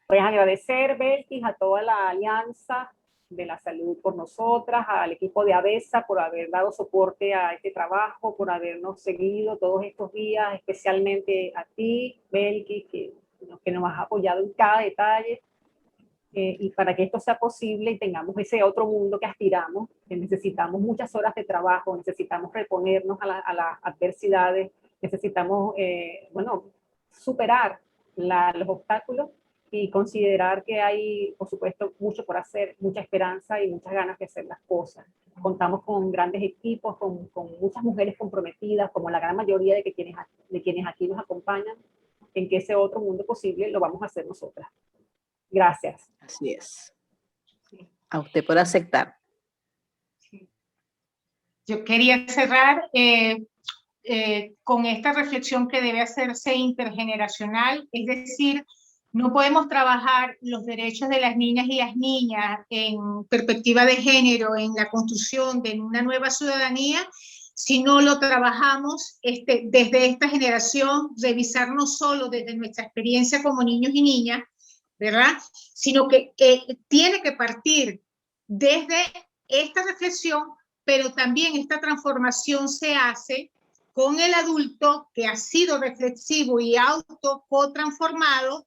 Pues agradecer, Belkis, a toda la Alianza de la Salud por nosotras, al equipo de ABESA por haber dado soporte a este trabajo, por habernos seguido todos estos días, especialmente a ti, Belkis, que nos has apoyado en cada detalle. Y para que esto sea posible y tengamos ese otro mundo que aspiramos, que necesitamos muchas horas de trabajo, necesitamos reponernos a las adversidades, necesitamos, bueno, superar los obstáculos y considerar que hay, por supuesto, mucho por hacer, mucha esperanza y muchas ganas de hacer las cosas. Contamos con grandes equipos, con muchas mujeres comprometidas, como la gran mayoría de quienes aquí nos acompañan, en que ese otro mundo posible lo vamos a hacer nosotras. Gracias. Así es. A usted por aceptar. Yo quería cerrar con esta reflexión que debe hacerse intergeneracional, es decir, no podemos trabajar los derechos de las niñas y las niñas en perspectiva de género, en la construcción de una nueva ciudadanía, si no lo trabajamos desde esta generación, revisar no solo desde nuestra experiencia como niños y niñas, ¿verdad? Sino que tiene que partir desde esta reflexión, pero también esta transformación se hace con el adulto que ha sido reflexivo y autotransformado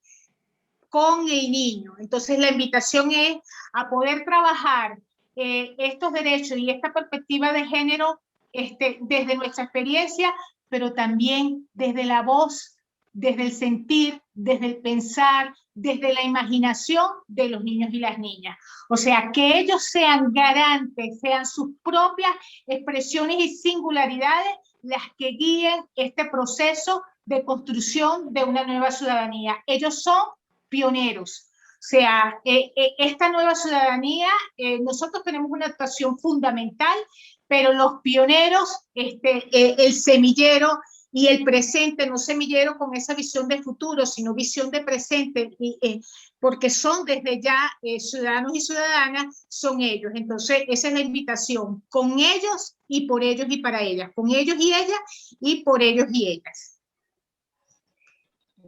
con el niño. Entonces la invitación es a poder trabajar estos derechos y esta perspectiva de género desde nuestra experiencia, pero también desde la voz, desde el sentir, desde el pensar, desde la imaginación de los niños y las niñas. O sea, que ellos sean garantes, sean sus propias expresiones y singularidades las que guíen este proceso de construcción de una nueva ciudadanía. Ellos son pioneros. O sea, esta nueva ciudadanía, nosotros tenemos una actuación fundamental, pero los pioneros, el semillero y el presente, no semillero con esa visión de futuro, sino visión de presente, porque son desde ya ciudadanos y ciudadanas, son ellos. Entonces, esa es la invitación, con ellos y por ellos y para ellas, con ellos y ellas y por ellos y ellas.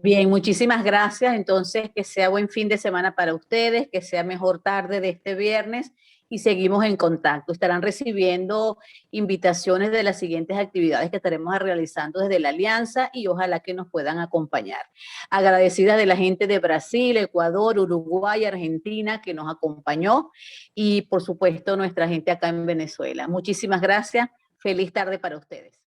Bien, muchísimas gracias. Entonces, que sea buen fin de semana para ustedes, que sea mejor tarde de este viernes y seguimos en contacto. Estarán recibiendo invitaciones de las siguientes actividades que estaremos realizando desde la Alianza y ojalá que nos puedan acompañar. Agradecida de la gente de Brasil, Ecuador, Uruguay, Argentina que nos acompañó y por supuesto nuestra gente acá en Venezuela. Muchísimas gracias. Feliz tarde para ustedes.